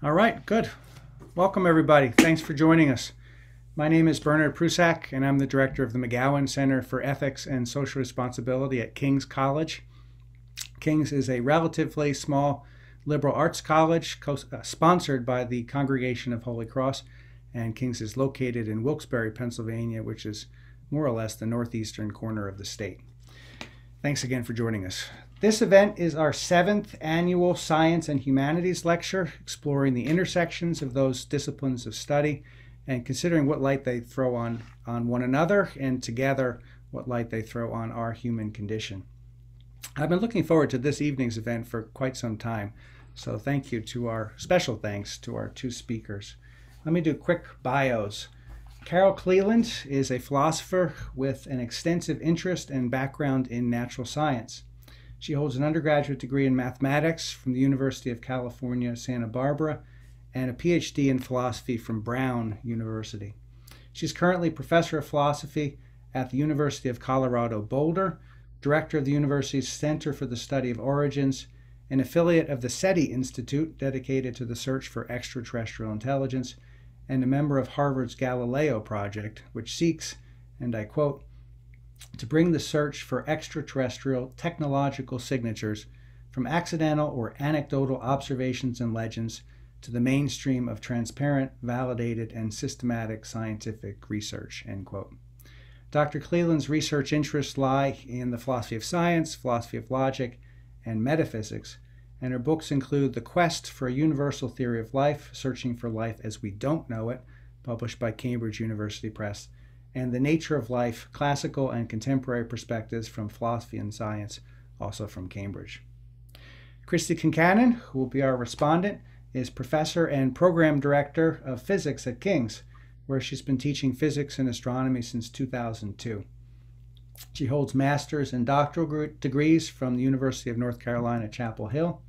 All right, good. Welcome, everybody. Thanks for joining us. My name is Bernard Prusak, and I'm the director of the McGowan Center for Ethics and Social Responsibility at King's College. King's is a relatively small liberal arts college sponsored by the Congregation of Holy Cross, and King's is located in Wilkes-Barre, Pennsylvania, which is more or less the northeastern corner of the state. Thanks again for joining us. This event is our 7th annual Science and Humanities lecture, exploring the intersections of those disciplines of study and considering what light they throw on one another, and together what light they throw on our human condition. I've been looking forward to this evening's event for quite some time, so special thanks to our two speakers. Let me do quick bios. Carol Cleland is a philosopher with an extensive interest and background in natural science. She holds an undergraduate degree in mathematics from the University of California, Santa Barbara, and a PhD in philosophy from Brown University. She's currently professor of philosophy at the University of Colorado Boulder, director of the university's Center for the Study of Origins, an affiliate of the SETI Institute dedicated to the search for extraterrestrial intelligence, and a member of Harvard's Galileo Project, which seeks, and I quote, to bring the search for extraterrestrial technological signatures from accidental or anecdotal observations and legends to the mainstream of transparent, validated, and systematic scientific research, end quote. Dr. Cleland's research interests lie in the philosophy of science, philosophy of logic, and metaphysics, and her books include The Quest for a Universal Theory of Life, Searching for Life as We Don't Know It, published by Cambridge University Press, and The Nature of Life, Classical and Contemporary Perspectives from Philosophy and Science, also from Cambridge. Kristi Concannon, who will be our respondent, is professor and program director of physics at King's, where she's been teaching physics and astronomy since 2002. She holds master's and doctoral degrees from the University of North Carolina, Chapel Hill.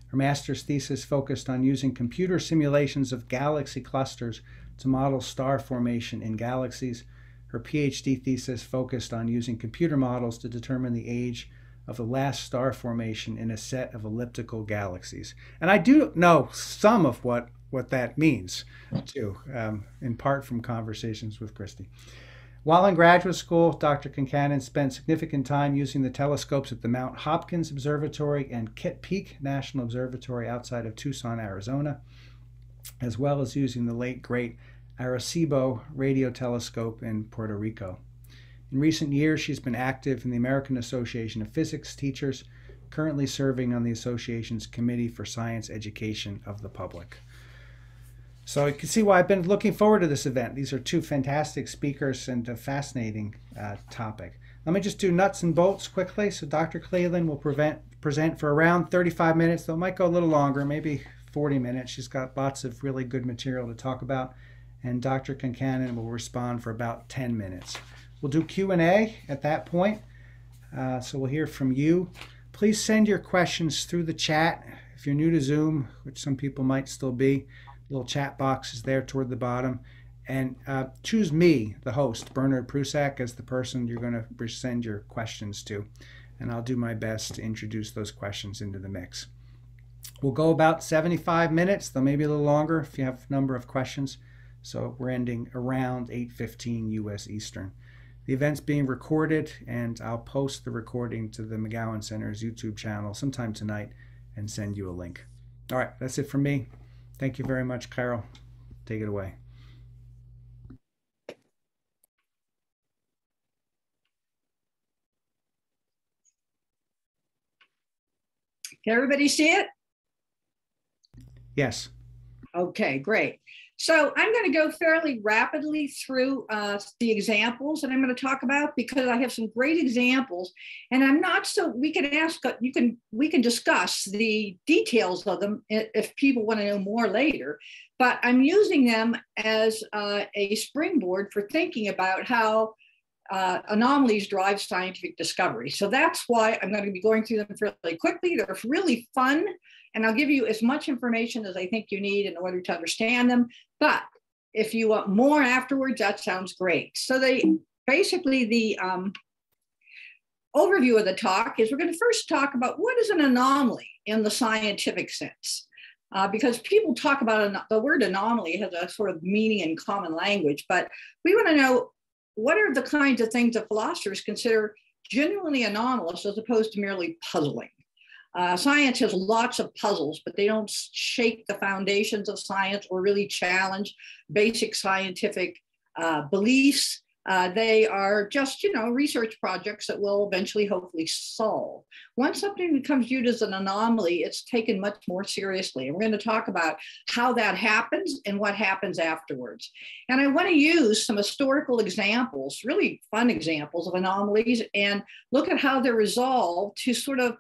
Her master's thesis focused on using computer simulations of galaxy clusters to model star formation in galaxies. Her PhD thesis focused on using computer models to determine the age of the last star formation in a set of elliptical galaxies. And I do know some of what that means, too, in part from conversations with Kristi. While in graduate school, Dr. Concannon spent significant time using the telescopes at the Mount Hopkins Observatory and Kitt Peak National Observatory outside of Tucson, Arizona, as well as using the late, great Arecibo radio telescope in Puerto Rico. In recent years, she's been active in the American Association of Physics Teachers, currently serving on the association's Committee for Science Education of the Public. So you can see why I've been looking forward to this event. These are two fantastic speakers and a fascinating topic. Let me just do nuts and bolts quickly. So Dr. Cleland will present for around 35 minutes, though it might go a little longer, maybe 40 minutes. She's got lots of really good material to talk about. And Dr. Concannon will respond for about 10 minutes. We'll do Q&A at that point, so we'll hear from you. Please send your questions through the chat. If you're new to Zoom, which some people might still be, the little chat box is there toward the bottom. And choose me, the host, Bernard Prusak, as the person you're going to send your questions to. And I'll do my best to introduce those questions into the mix. We'll go about 75 minutes, though maybe a little longer if you have a number of questions. So we're ending around 8:15 U.S. Eastern. The event's being recorded, and I'll post the recording to the McGowan Center's YouTube channel sometime tonight and send you a link. All right, that's it from me. Thank you very much, Carol. Take it away. Can everybody see it? Yes. Okay, great. So I'm going to go fairly rapidly through the examples that I'm going to talk about, because I have some great examples, and I'm not so, we can discuss the details of them if people want to know more later, but I'm using them as a springboard for thinking about how anomalies drive scientific discovery. So that's why I'm going to be going through them fairly quickly. They're really fun, and I'll give you as much information as I think you need in order to understand them. But if you want more afterwards, that sounds great. So basically the overview of the talk is we're going to first talk about what is an anomaly in the scientific sense. because people talk about the word anomaly has a sort of meaning in common language, but we want to know what are the kinds of things that philosophers consider genuinely anomalous as opposed to merely puzzling. Science has lots of puzzles, but they don't shake the foundations of science or really challenge basic scientific beliefs. They are just, research projects that will eventually hopefully solve. Once something becomes viewed as an anomaly, it's taken much more seriously. And we're going to talk about how that happens and what happens afterwards. And I want to use some historical examples, really fun examples of anomalies, and look at how they're resolved to sort of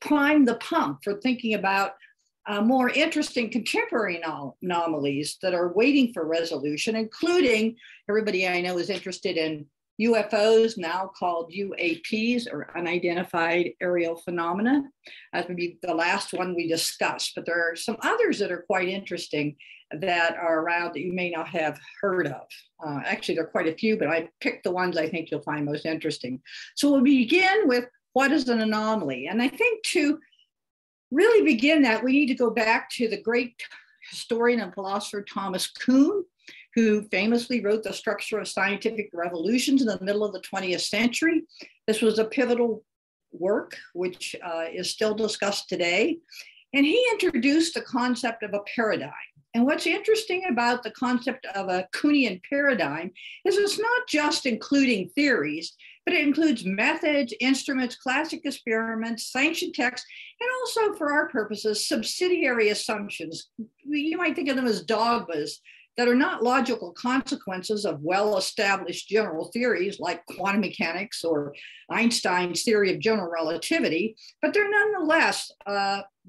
prime the pump for thinking about more interesting contemporary anomalies that are waiting for resolution, including everybody I know is interested in UFOs, now called UAPs, or unidentified aerial phenomena. That would be the last one we discussed, but there are some others that are quite interesting that are around that you may not have heard of. Actually, there are quite a few, but I picked the ones I think you'll find most interesting. So we'll begin with what is an anomaly? And I think to really begin that, we need to go back to the great historian and philosopher Thomas Kuhn, who famously wrote The Structure of Scientific Revolutions in the middle of the 20th century. This was a pivotal work, which is still discussed today. And he introduced the concept of a paradigm. And what's interesting about the concept of a Kuhnian paradigm is it's not just including theories, but it includes methods, instruments, classic experiments, sanctioned texts, and also, for our purposes, subsidiary assumptions. You might think of them as dogmas that are not logical consequences of well-established general theories like quantum mechanics or Einstein's theory of general relativity, but they're nonetheless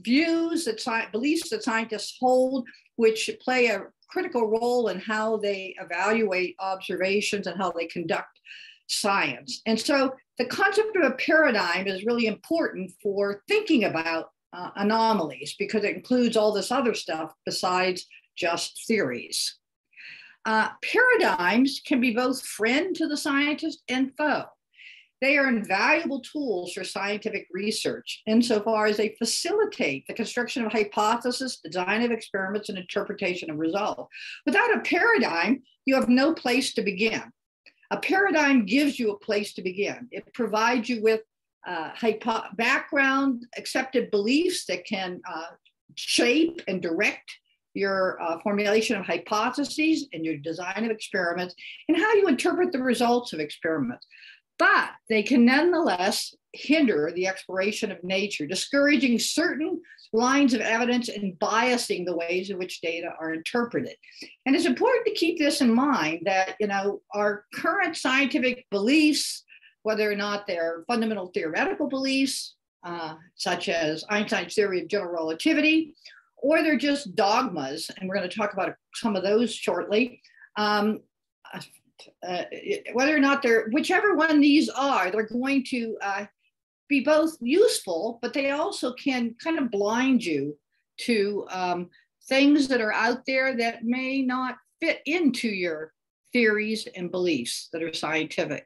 beliefs that scientists hold, which play a critical role in how they evaluate observations and how they conduct science. And so the concept of a paradigm is really important for thinking about anomalies because it includes all this other stuff besides just theories. Paradigms can be both friend to the scientist and foe. They are invaluable tools for scientific research insofar as they facilitate the construction of hypotheses, design of experiments, and interpretation of results. Without a paradigm, you have no place to begin. A paradigm gives you a place to begin. It provides you with background, accepted beliefs that can shape and direct your formulation of hypotheses and your design of experiments and how you interpret the results of experiments. But they can nonetheless hinder the exploration of nature, discouraging certain lines of evidence and biasing the ways in which data are interpreted. And it's important to keep this in mind that, our current scientific beliefs, whether or not they're fundamental theoretical beliefs, such as Einstein's theory of general relativity, or they're just dogmas, and we're going to talk about some of those shortly, whether or not whichever one these are, they're going to be both useful, but they also can kind of blind you to things that are out there that may not fit into your theories and beliefs that are scientific.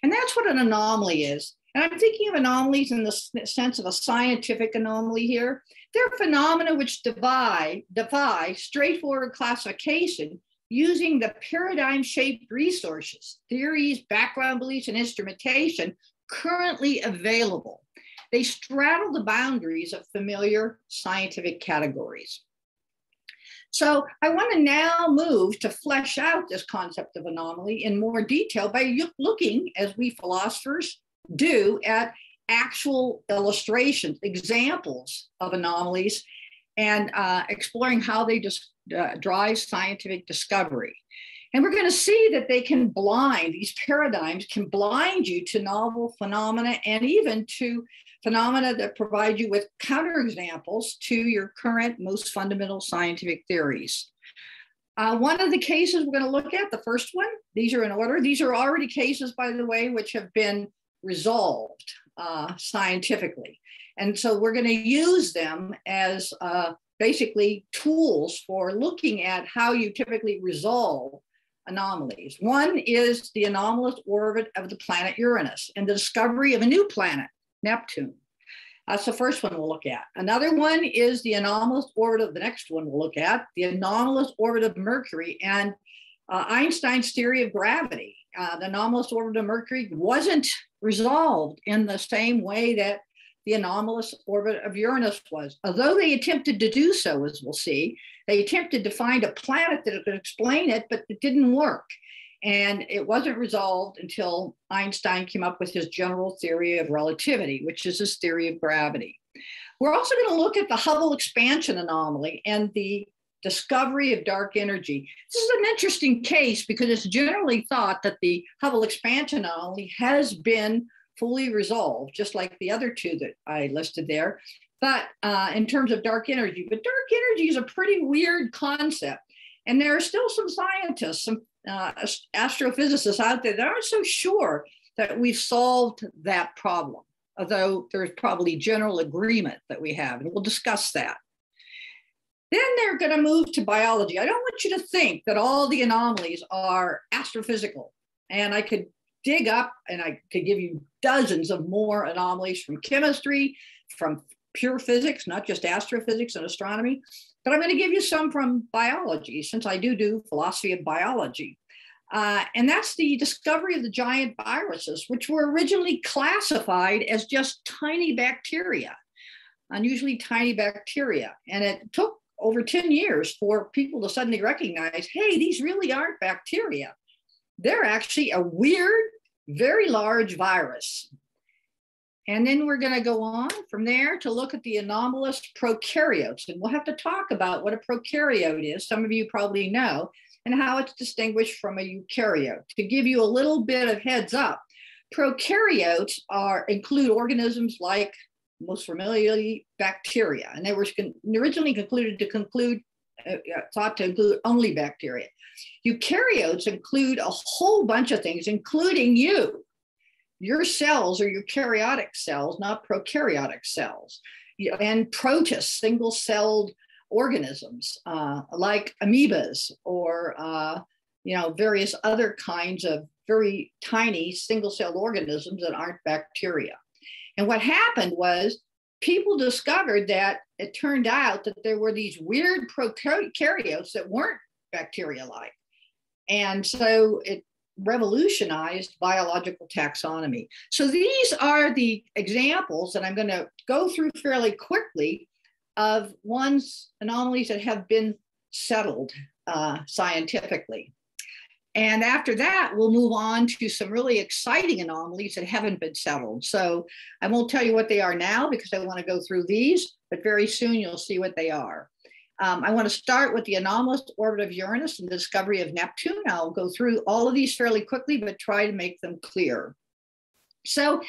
And that's what an anomaly is. And I'm thinking of anomalies in the sense of a scientific anomaly here. They're phenomena which defy straightforward classification using the paradigm-shaped resources, theories, background beliefs, and instrumentation currently available. They straddle the boundaries of familiar scientific categories. So I want to now move to flesh out this concept of anomaly in more detail by looking, as we philosophers do, at actual illustrations, examples of anomalies, and exploring how they drive scientific discovery. And we're going to see that these paradigms can blind you to novel phenomena and even to phenomena that provide you with counterexamples to your current most fundamental scientific theories. One of the cases we're going to look at, the first one, these are in order. These are already cases, by the way, which have been resolved scientifically. And so we're going to use them as basically tools for looking at how you typically resolve anomalies. One is the anomalous orbit of the planet Uranus and the discovery of a new planet, Neptune. That's the first one we'll look at. Another one is the anomalous orbit of the next one we'll look at, the anomalous orbit of Mercury and Einstein's theory of gravity. The anomalous orbit of Mercury wasn't resolved in the same way that the anomalous orbit of Uranus was. Although they attempted to do so, as we'll see, they attempted to find a planet that could explain it, but it didn't work. And it wasn't resolved until Einstein came up with his general theory of relativity, which is his theory of gravity. We're also going to look at the Hubble expansion anomaly and the discovery of dark energy. This is an interesting case because it's generally thought that the Hubble expansion anomaly has been fully resolved, just like the other two that I listed there. But in terms of dark energy, but dark energy is a pretty weird concept. And there are still some scientists, some astrophysicists out there that aren't so sure that we've solved that problem, although there's probably general agreement that we have, and we'll discuss that. Then they're going to move to biology. I don't want you to think that all the anomalies are astrophysical. And I could dig up and I could give you dozens of more anomalies from chemistry, from pure physics, not just astrophysics and astronomy. But I'm going to give you some from biology, since I do philosophy of biology. And that's the discovery of the giant viruses, which were originally classified as just tiny bacteria, unusually tiny bacteria. And it took over 10 years for people to suddenly recognize, hey, these really aren't bacteria. They're actually a weird, very large virus. And then we're going to go on from there to look at the anomalous prokaryotes. And we'll have to talk about what a prokaryote is. Some of you probably know, and how it's distinguished from a eukaryote. To give you a little bit of heads up, prokaryotes include organisms like, most familiarly, bacteria. And they were originally thought to include only bacteria. Eukaryotes include a whole bunch of things, including you. Your cells are eukaryotic cells, not prokaryotic cells. And protists, single-celled organisms like amoebas or various other kinds of very tiny single-celled organisms that aren't bacteria. And what happened was people discovered that it turned out that there were these weird prokaryotes that weren't bacteria-like. And so it revolutionized biological taxonomy. So these are the examples that I'm going to go through fairly quickly of anomalies that have been settled scientifically. And after that, we'll move on to some really exciting anomalies that haven't been settled. So I won't tell you what they are now because I want to go through these, but very soon you'll see what they are. I want to start with the anomalous orbit of Uranus and the discovery of Neptune. I'll go through all of these fairly quickly, but try to make them clear. So,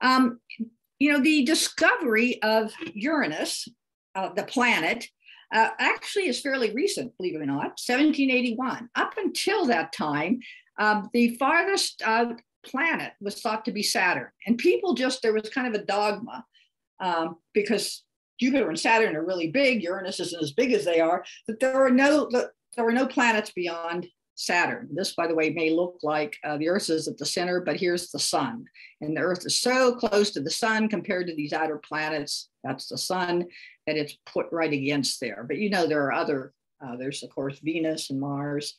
the discovery of Uranus, the planet, actually is fairly recent, believe it or not, 1781. Up until that time, the farthest planet was thought to be Saturn. And there was kind of a dogma because Jupiter and Saturn are really big, Uranus isn't as big as they are, that there were no planets beyond Saturn. This, by the way, may look like the Earth is at the center, but here's the sun. And the Earth is so close to the sun compared to these outer planets, that's the sun, that it's put right against there. But there are there's of course Venus and Mars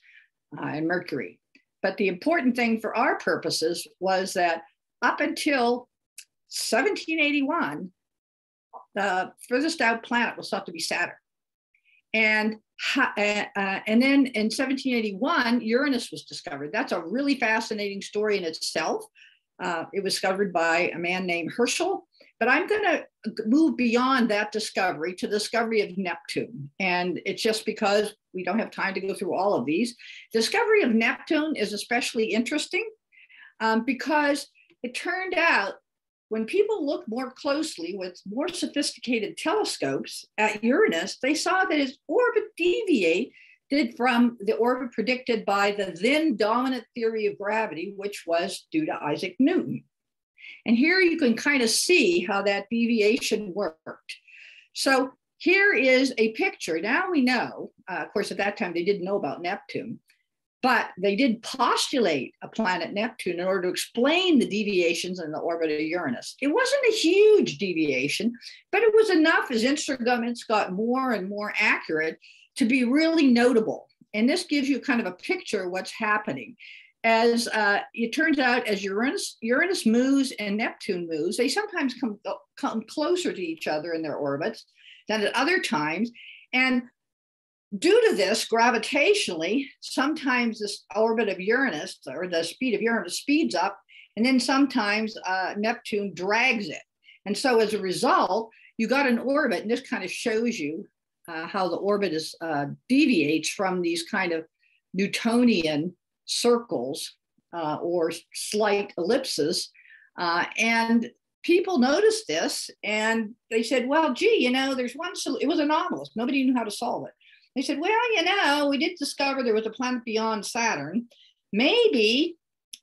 and Mercury. But the important thing for our purposes was that up until 1781, the furthest out planet was thought to be Saturn. And then in 1781, Uranus was discovered. That's a really fascinating story in itself. It was discovered by a man named Herschel. But I'm going to move beyond that discovery to the discovery of Neptune. And it's just because we don't have time to go through all of these. The discovery of Neptune is especially interesting because it turned out when people looked more closely with more sophisticated telescopes at Uranus, they saw that its orbit deviated from the orbit predicted by the then dominant theory of gravity, which was due to Isaac Newton. And here you can kind of see how that deviation worked. So here is a picture. Now we know, of course, at that time, they didn't know about Neptune. But they did postulate a planet Neptune in order to explain the deviations in the orbit of Uranus. It wasn't a huge deviation, but it was enough as instruments got more and more accurate to be really notable. And this gives you kind of a picture of what's happening. As it turns out, as Uranus moves and Neptune moves, they sometimes come closer to each other in their orbits than at other times. And due to this, gravitationally, sometimes this orbit of Uranus, or the speed of Uranus, speeds up, and then sometimes Neptune drags it. And so as a result, you got an orbit, and this kind of shows you how the orbit deviates from these kind of Newtonian circles or slight ellipses. And people noticed this, and they said, well, gee, you know, there's one solution. It was anomalous. Nobody knew how to solve it. They said, well, you know, we did discover there was a planet beyond Saturn. Maybe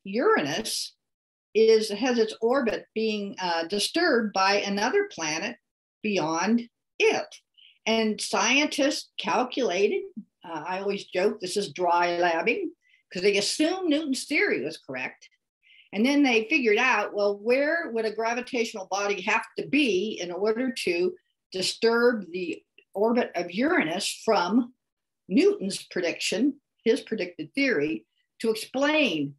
Uranus has its orbit being disturbed by another planet beyond it. And scientists calculated, I always joke, this is dry labbing, because they assumed Newton's theory was correct. And then they figured out, well, where would a gravitational body have to be in order to disturb the orbit of Uranus from Newton's prediction, his predicted theory, to explain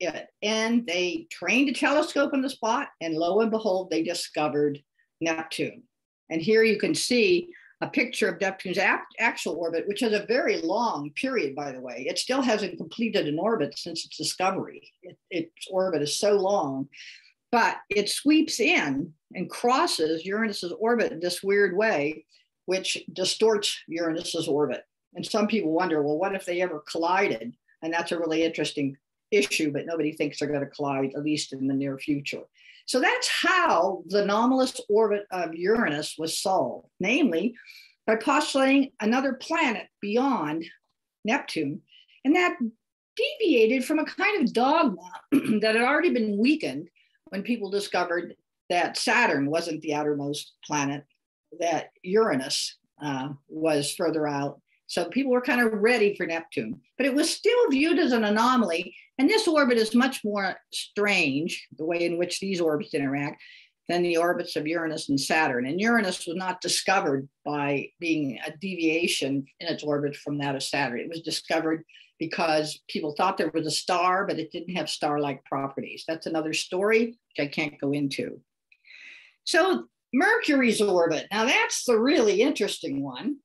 it. And they trained a telescope on the spot, and lo and behold, they discovered Neptune. And here you can see a picture of Neptune's actual orbit, which has a very long period, by the way. It still hasn't completed an orbit since its discovery. Its orbit is so long, but it sweeps in and crosses Uranus's orbit in this weird way, which distorts Uranus's orbit. And some people wonder, well, what if they ever collided? And that's a really interesting issue, but nobody thinks they're going to collide, at least in the near future. So that's how the anomalous orbit of Uranus was solved, namely by postulating another planet beyond Neptune. And that deviated from a kind of dogma that had already been weakened when people discovered that Saturn wasn't the outermost planet, that Uranus was further out. So people were kind of ready for Neptune, but it was still viewed as an anomaly. And this orbit is much more strange, the way in which these orbits interact, than the orbits of Uranus and Saturn. And Uranus was not discovered by being a deviation in its orbit from that of Saturn. It was discovered because people thought there was a star, but it didn't have star-like properties. That's another story, which I can't go into. So Mercury's orbit, now that's the really interesting one.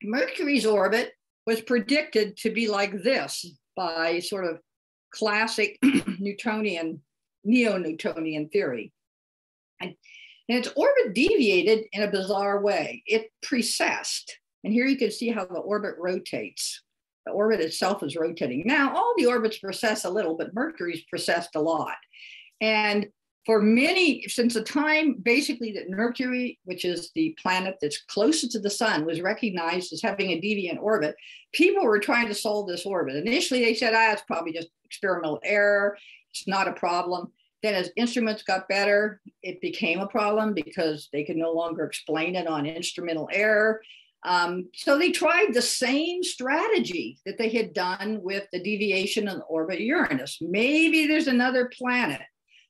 Mercury's orbit was predicted to be like this by sort of classic Newtonian, neo-Newtonian theory. And its orbit deviated in a bizarre way. It precessed, and here you can see how the orbit rotates. The orbit itself is rotating. Now, all the orbits precess a little, but Mercury's precessed a lot. And for many, since the time basically that Mercury, which is the planet that's closest to the sun, was recognized as having a deviant orbit, people were trying to solve this orbit. Initially, they said, it's probably just experimental error. It's not a problem. Then as instruments got better, it became a problem because they could no longer explain it on instrumental error. So they tried the same strategy that they had done with the deviation in the orbit of Uranus. Maybe there's another planet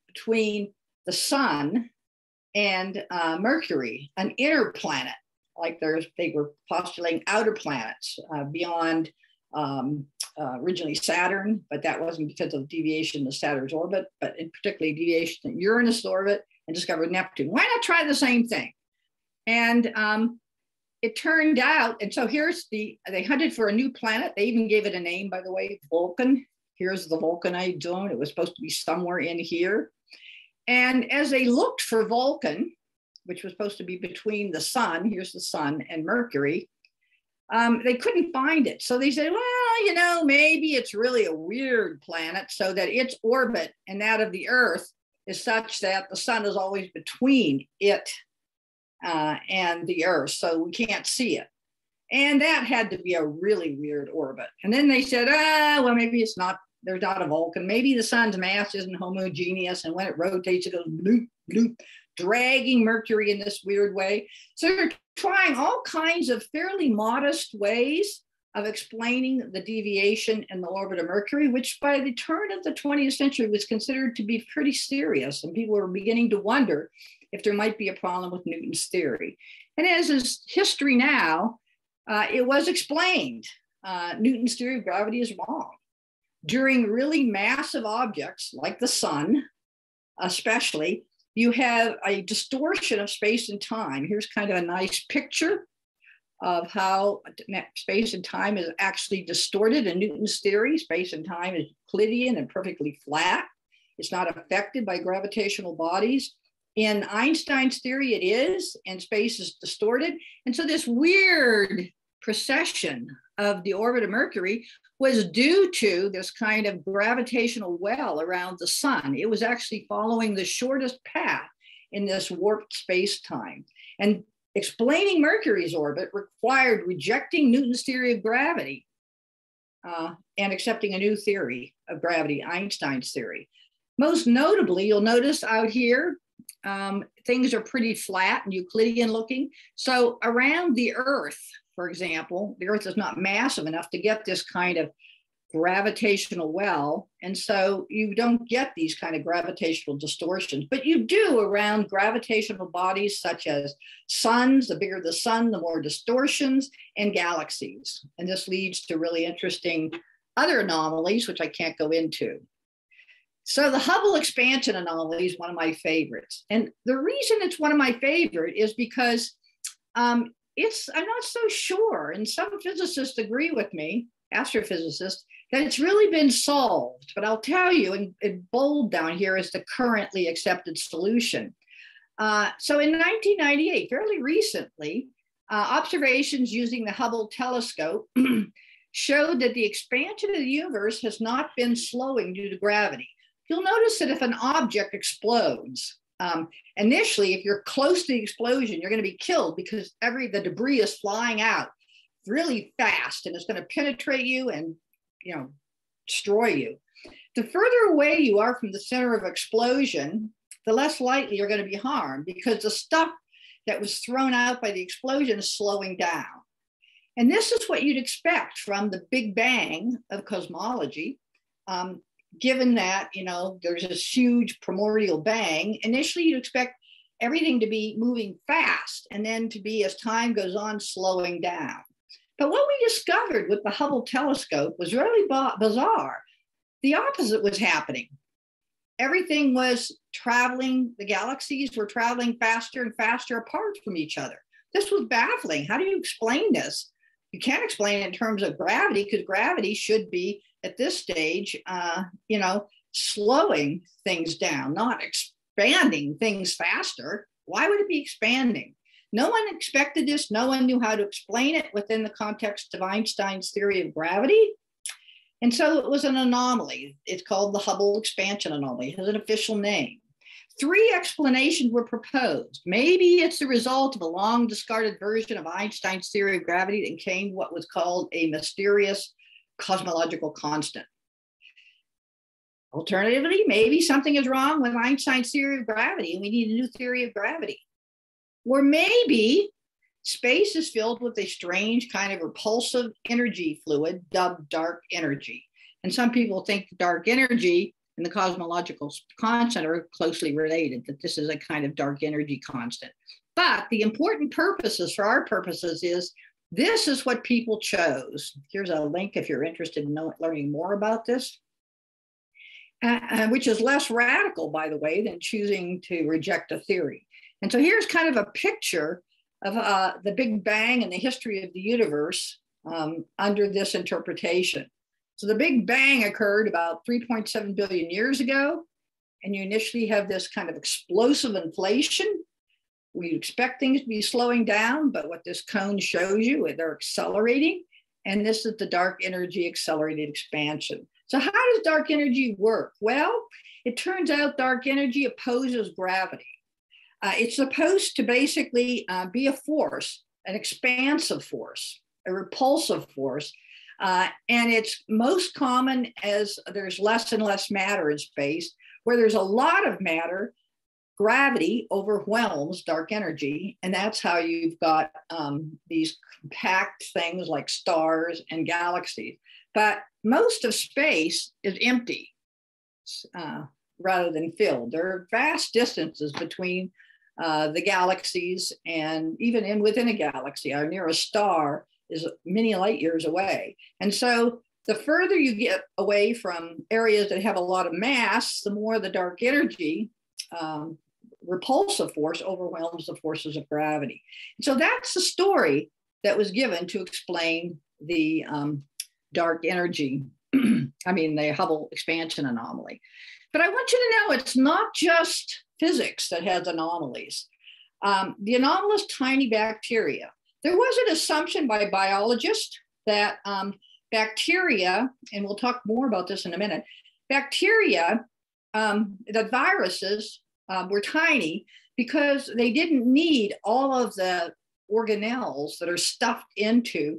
between the sun and Mercury, an inner planet, like they were postulating outer planets beyond originally Saturn, but that wasn't because of deviation of Saturn's orbit, but in particularly deviation in Uranus' orbit, and discovered Neptune. Why not try the same thing? And it turned out, and so they hunted for a new planet. They even gave it a name, by the way, Vulcan. Here's the Vulcanite zone. It was supposed to be somewhere in here. And as they looked for Vulcan, which was supposed to be between the sun, here's the sun, and Mercury, they couldn't find it. So they said, well, maybe it's really a weird planet so that its orbit and that of the Earth is such that the sun is always between it and the Earth, so we can't see it. And that had to be a really weird orbit. And then they said, well, maybe there's not a Vulcan. Maybe the sun's mass isn't homogeneous, and when it rotates, it goes bloop, bloop, dragging Mercury in this weird way. So they're trying all kinds of fairly modest ways of explaining the deviation in the orbit of Mercury, which by the turn of the 20th century was considered to be pretty serious. And people were beginning to wonder if there might be a problem with Newton's theory. And as is history now, it was explained. Newton's theory of gravity is wrong. During really massive objects like the sun, especially, you have a distortion of space and time. Here's kind of a nice picture of how space and time is actually distorted in Newton's theory. Space and time is Euclidean and perfectly flat. It's not affected by gravitational bodies. In Einstein's theory, it is, and space is distorted. And so this weird precession of the orbit of Mercury was due to this kind of gravitational well around the sun. It was actually following the shortest path in this warped space-time. And explaining Mercury's orbit required rejecting Newton's theory of gravity and accepting a new theory of gravity, Einstein's theory. Most notably, you'll notice out here, things are pretty flat and Euclidean looking. So around the Earth, for example, the Earth is not massive enough to get this kind of gravitational well. And so you don't get these kind of gravitational distortions, but you do around gravitational bodies such as suns. The bigger the sun, the more distortions, and galaxies. And this leads to really interesting other anomalies, which I can't go into. So the Hubble expansion anomaly is one of my favorites. And the reason it's one of my favorite is because I'm not so sure, and some physicists agree with me, astrophysicists, that it's really been solved. But I'll tell you, in bold down here is the currently accepted solution. So in 1998, fairly recently, observations using the Hubble telescope showed that the expansion of the universe has not been slowing due to gravity. You'll notice that if an object explodes, initially, if you're close to the explosion, you're going to be killed because the debris is flying out really fast and it's going to penetrate you and destroy you. The further away you are from the center of explosion, the less likely you're going to be harmed because the stuff that was thrown out by the explosion is slowing down. And this is what you'd expect from the Big Bang of cosmology. Given that, there's this huge primordial bang, initially you'd expect everything to be moving fast and then to be, as time goes on, slowing down. But what we discovered with the Hubble telescope was really bizarre. The opposite was happening. Everything was traveling, the galaxies were traveling faster and faster apart from each other. This was baffling. How do you explain this? You can't explain it in terms of gravity because gravity should be at this stage, slowing things down, not expanding things faster. Why would it be expanding? No one expected this. No one knew how to explain it within the context of Einstein's theory of gravity. And so it was an anomaly. It's called the Hubble expansion anomaly. It has an official name. 3 explanations were proposed. Maybe it's the result of a long discarded version of Einstein's theory of gravity that became what was called a mysterious cosmological constant. Alternatively, maybe something is wrong with Einstein's theory of gravity and we need a new theory of gravity. Or maybe space is filled with a strange kind of repulsive energy fluid dubbed dark energy. And some people think dark energy and the cosmological constant are closely related, that this is a kind of dark energy constant. But the important purposes for our purposes is this is what people chose. Here's a link if you're interested in learning more about this, which is less radical, by the way, than choosing to reject a theory. And so here's kind of a picture of the Big Bang and the history of the universe under this interpretation. So the Big Bang occurred about 3.7 billion years ago, and you initially have this kind of explosive inflation. We expect things to be slowing down, but what this cone shows you, they're accelerating, and this is the dark energy accelerated expansion. So how does dark energy work? Well, it turns out dark energy opposes gravity. It's supposed to basically be a force, an expansive force, a repulsive force. And it's most common as there's less and less matter in space. Where there's a lot of matter, gravity overwhelms dark energy, and that's how you've got these compact things like stars and galaxies. But most of space is empty rather than filled. There are vast distances between the galaxies, and even within a galaxy, our nearest star is many light years away. And so the further you get away from areas that have a lot of mass, the more the dark energy repulsive force overwhelms the forces of gravity. And so that's the story that was given to explain the dark energy, the Hubble expansion anomaly. But I want you to know it's not just physics that has anomalies. The anomalous tiny bacteria. There was an assumption by biologists that bacteria, and we'll talk more about this in a minute, bacteria, that viruses were tiny because they didn't need all of the organelles that are stuffed into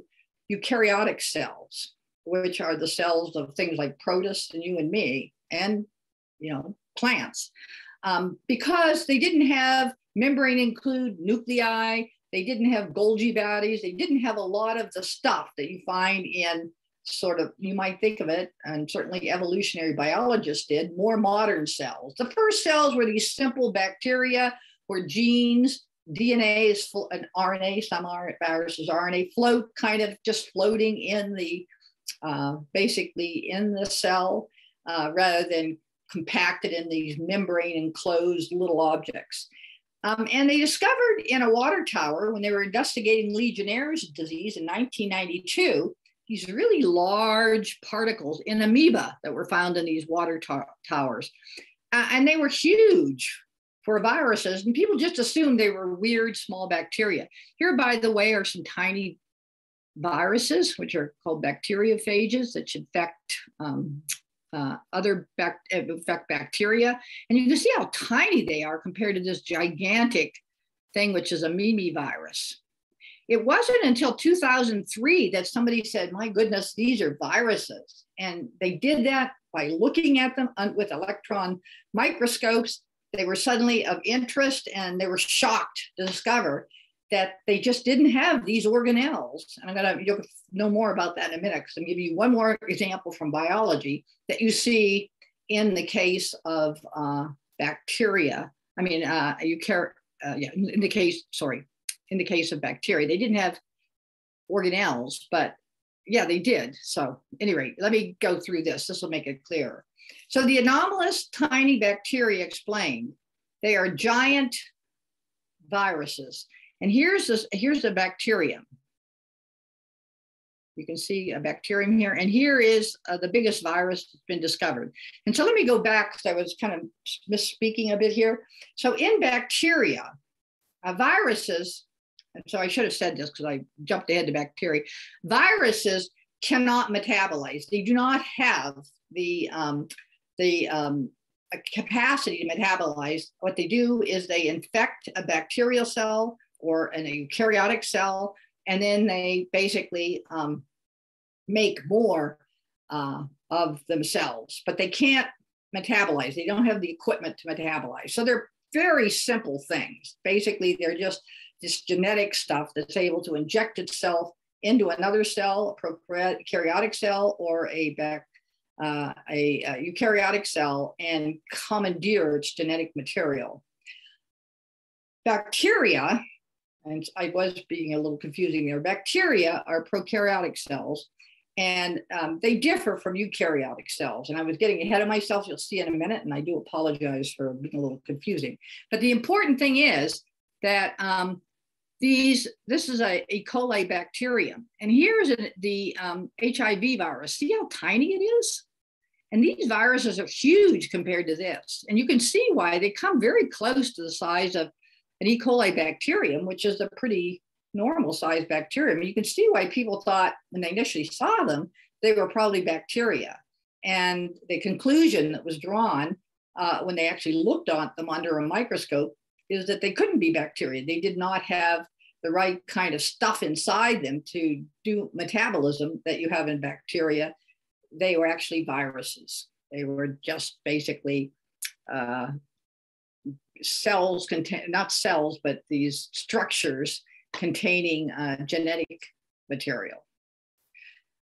eukaryotic cells, which are the cells of things like protists and you and me, and plants, because they didn't have membrane include nuclei, they didn't have Golgi bodies, they didn't have a lot of the stuff that you find in sort of, you might think of it, and certainly evolutionary biologists did, more modern cells. The first cells were these simple bacteria where genes, DNA is full, and RNA, some viruses, RNA float, kind of just floating in the, basically in the cell, rather than compacted in these membrane enclosed little objects. And they discovered in a water tower when they were investigating Legionnaire's disease in 1992, these really large particles in amoeba that were found in these water towers. And they were huge for viruses, and people just assumed they were weird small bacteria. Here, by the way, are some tiny viruses, which are called bacteriophages, that should affect affect bacteria. And you can see how tiny they are compared to this gigantic thing, which is a Mimi virus. It wasn't until 2003 that somebody said, my goodness, these are viruses. And they did that by looking at them with electron microscopes. They were suddenly of interest, and they were shocked to discover that they just didn't have these organelles. And you'll know more about that in a minute, because I'm giving you one more example from biology that you see in the case of bacteria. In the case of bacteria, they didn't have organelles, but yeah, they did. So at any rate, let me go through this. This will make it clearer. So the anomalous tiny bacteria explained, they are giant viruses. And here's the bacterium. You can see a bacterium here, and here is the biggest virus that's been discovered. And so let me go back, because I was kind of misspeaking a bit here. So in bacteria, viruses, and so I should have said this because I jumped ahead to bacteria. Viruses cannot metabolize. They do not have the capacity to metabolize. What they do is they infect a bacterial cell or a eukaryotic cell, and then they basically make more of themselves, but they can't metabolize. They don't have the equipment to metabolize. So they're very simple things. Basically, they're just this genetic stuff that's able to inject itself into another cell, a prokaryotic cell, or a eukaryotic cell, and commandeer its genetic material. Bacteria, and I was being a little confusing there, bacteria are prokaryotic cells, and they differ from eukaryotic cells. And I was getting ahead of myself, you'll see in a minute, and I do apologize for being a little confusing. But the important thing is that this is a E. coli bacterium, and here's the HIV virus. See how tiny it is? And these viruses are huge compared to this. And you can see why they come very close to the size of an E. coli bacterium, which is a pretty normal sized bacterium. And you can see why people thought when they initially saw them, they were probably bacteria. And the conclusion that was drawn when they actually looked at them under a microscope is that they couldn't be bacteria. They did not have the right kind of stuff inside them to do metabolism that you have in bacteria. They were actually viruses. They were just basically cells contain, not cells, but these structures containing genetic material.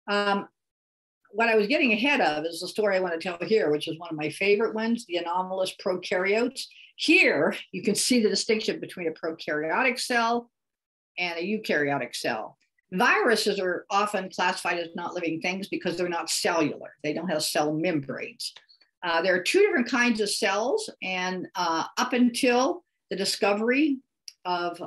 What I was getting ahead of is the story I want to tell here, which is one of my favorite ones, the anomalous prokaryotes. Here, you can see the distinction between a prokaryotic cell and a eukaryotic cell. Viruses are often classified as not living things because they're not cellular. They don't have cell membranes. There are two different kinds of cells, and up until the discovery of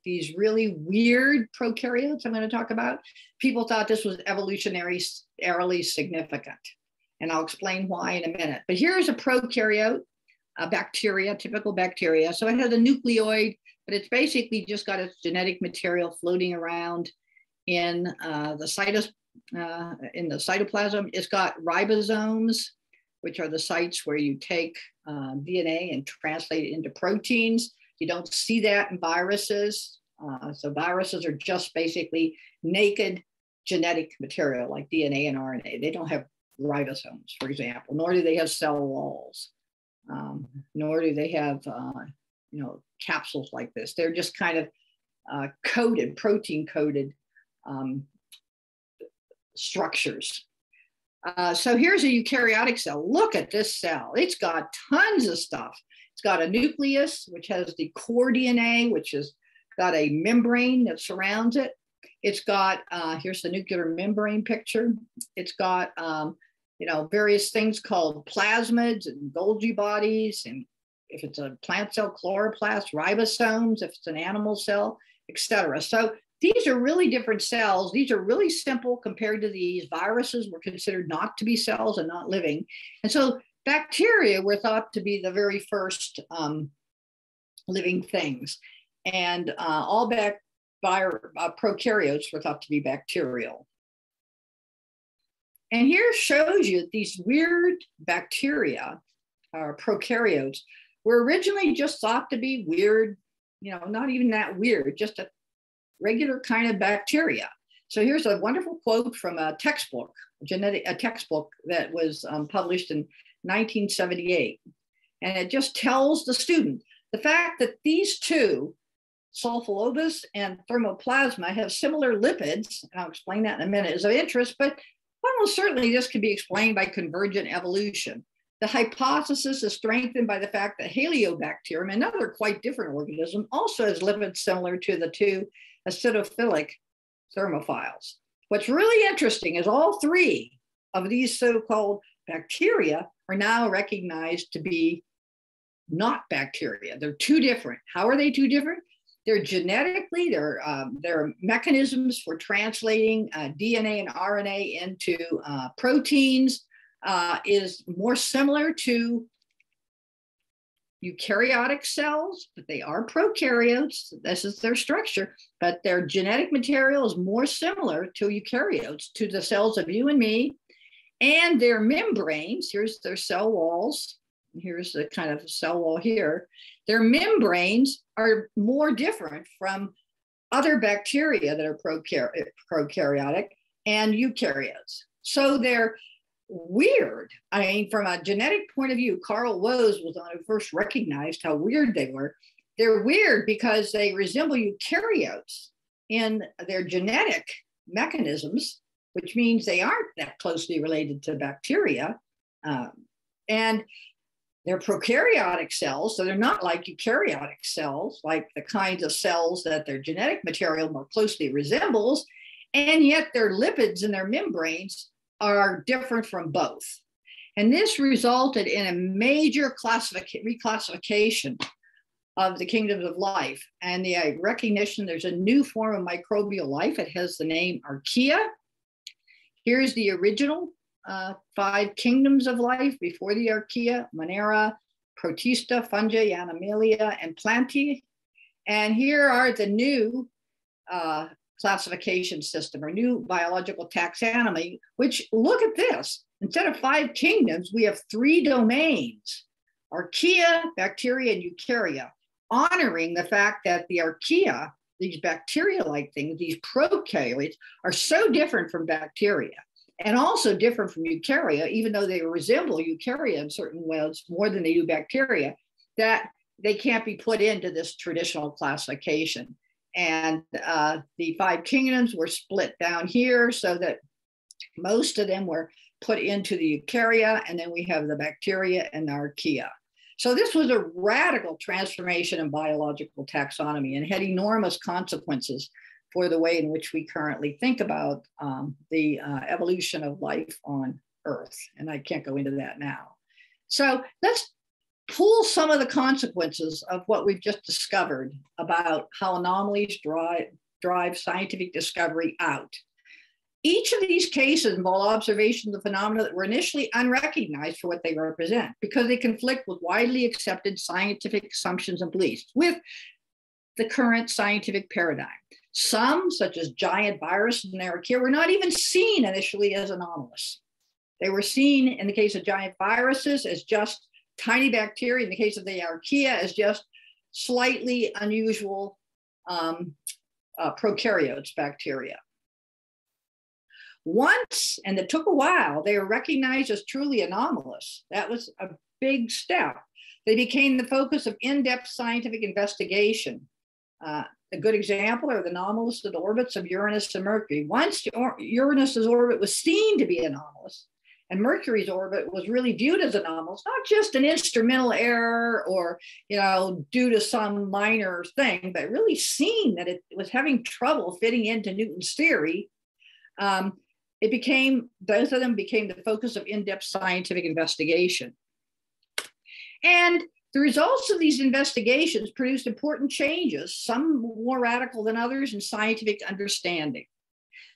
these really weird prokaryotes I'm going to talk about, people thought this was evolutionarily significant. And I'll explain why in a minute. But here's a prokaryote, a bacteria, typical bacteria. So it has a nucleoid, but it's basically just got its genetic material floating around in the cytoplasm. It's got ribosomes, which are the sites where you take DNA and translate it into proteins. You don't see that in viruses. So viruses are just basically naked genetic material like DNA and RNA. They don't have ribosomes, for example, nor do they have cell walls, nor do they have capsules like this. They're just kind of coated, protein coated structures. So here's a eukaryotic cell. Look at this cell. It's got tons of stuff. It's got a nucleus, which has the core DNA, which has got a membrane that surrounds it. It's got, here's the nuclear membrane picture. It's got, various things called plasmids and Golgi bodies. And if it's a plant cell, chloroplasts, ribosomes, if it's an animal cell, etc. So these are really different cells. These are really simple compared to these. Viruses were considered not to be cells and not living. And so bacteria were thought to be the very first living things. And all prokaryotes were thought to be bacterial. And here shows you these weird bacteria, prokaryotes, were originally just thought to be weird, not even that weird, just a regular kind of bacteria. So here's a wonderful quote from a textbook, a textbook that was published in 1978. And it just tells the student the fact that these two, sulfolobus and thermoplasma, have similar lipids, and I'll explain that in a minute, is of interest, but almost certainly this can be explained by convergent evolution. The hypothesis is strengthened by the fact that Heliobacterium, another quite different organism, also has lipids similar to the two acidophilic thermophiles. What's really interesting is all three of these so-called bacteria are now recognized to be not bacteria. They're two different. How are they two different? They're genetically, they're mechanisms for translating DNA and RNA into proteins is more similar to eukaryotic cells, but they are prokaryotes. This is their structure, but their genetic material is more similar to eukaryotes, to the cells of you and me, and their membranes. Here's their cell walls. Here's the kind of cell wall here. Their membranes are more different from other bacteria that are prokaryotic and eukaryotes. So they're weird. I mean, from a genetic point of view, Carl Woese was the one who first recognized how weird they were. They're weird because they resemble eukaryotes in their genetic mechanisms, which means they aren't that closely related to bacteria. And they're prokaryotic cells, so they're not like eukaryotic cells, like the kinds of cells that their genetic material more closely resembles, and yet their lipids and their membranes are different from both. And this resulted in a major reclassification of the kingdoms of life and the recognition there's a new form of microbial life. It has the name Archaea. Here's the original 5 kingdoms of life before the Archaea: Monera, Protista, Fungi, Animalia, and Plantae. And here are the new classification system, or new biological taxonomy, which, look at this. Instead of 5 kingdoms, we have 3 domains: Archaea, bacteria, and eukarya, honoring the fact that the Archaea, these bacteria-like things, these prokaryotes, are so different from bacteria, and also different from eukarya, even though they resemble eukarya in certain ways more than they do bacteria, that they can't be put into this traditional classification. And the 5 kingdoms were split down here so that most of them were put into the eukarya, and then we have the bacteria and the archaea. So this was a radical transformation in biological taxonomy and had enormous consequences for the way in which we currently think about the evolution of life on Earth. And I can't go into that now. So let's pull some of the consequences of what we've just discovered about how anomalies drive scientific discovery out. Each of these cases involve observations of phenomena that were initially unrecognized for what they represent because they conflict with widely accepted scientific assumptions and beliefs with the current scientific paradigm. Some, such as giant viruses and archaea, were not even seen initially as anomalous. They were seen, in the case of giant viruses, as just tiny bacteria. In the case of the archaea, as just slightly unusual prokaryotes bacteria. Once, and it took a while, they were recognized as truly anomalous. That was a big step. They became the focus of in-depth scientific investigation. A good example are the anomalous orbits of Uranus and Mercury. Once Uranus's orbit was seen to be anomalous, and Mercury's orbit was really viewed as anomalous, not just an instrumental error or, due to some minor thing, but really seen that it was having trouble fitting into Newton's theory. Both of them became the focus of in-depth scientific investigation. And the results of these investigations produced important changes, some more radical than others, in scientific understanding.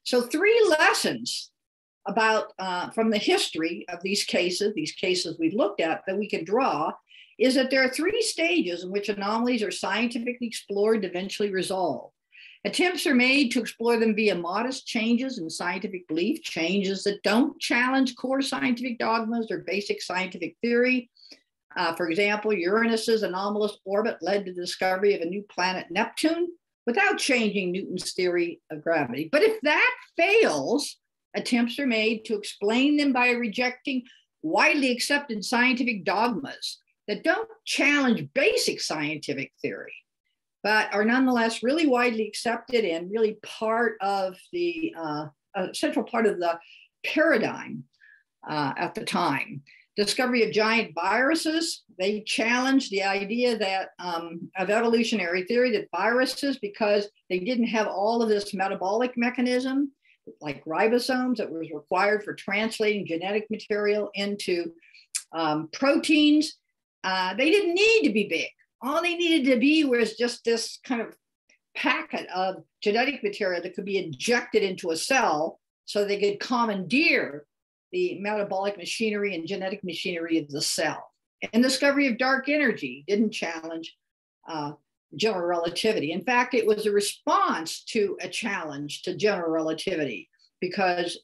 So 3 lessons about from the history of these cases we've looked at that we can draw is that there are 3 stages in which anomalies are scientifically explored to eventually resolve. Attempts are made to explore them via modest changes in scientific belief, changes that don't challenge core scientific dogmas or basic scientific theory. For example, Uranus's anomalous orbit led to the discovery of a new planet, Neptune, without changing Newton's theory of gravity. But if that fails, attempts are made to explain them by rejecting widely accepted scientific dogmas that don't challenge basic scientific theory, but are nonetheless really widely accepted and really part of the central part of the paradigm at the time. Discovery of giant viruses, they challenged the idea that of evolutionary theory that viruses, because they didn't have all of this metabolic mechanism, like ribosomes that was required for translating genetic material into proteins, they didn't need to be big. All they needed to be was just this kind of packet of genetic material that could be injected into a cell so they could commandeer the metabolic machinery and genetic machinery of the cell. And discovery of dark energy didn't challenge general relativity. In fact, it was a response to a challenge to general relativity because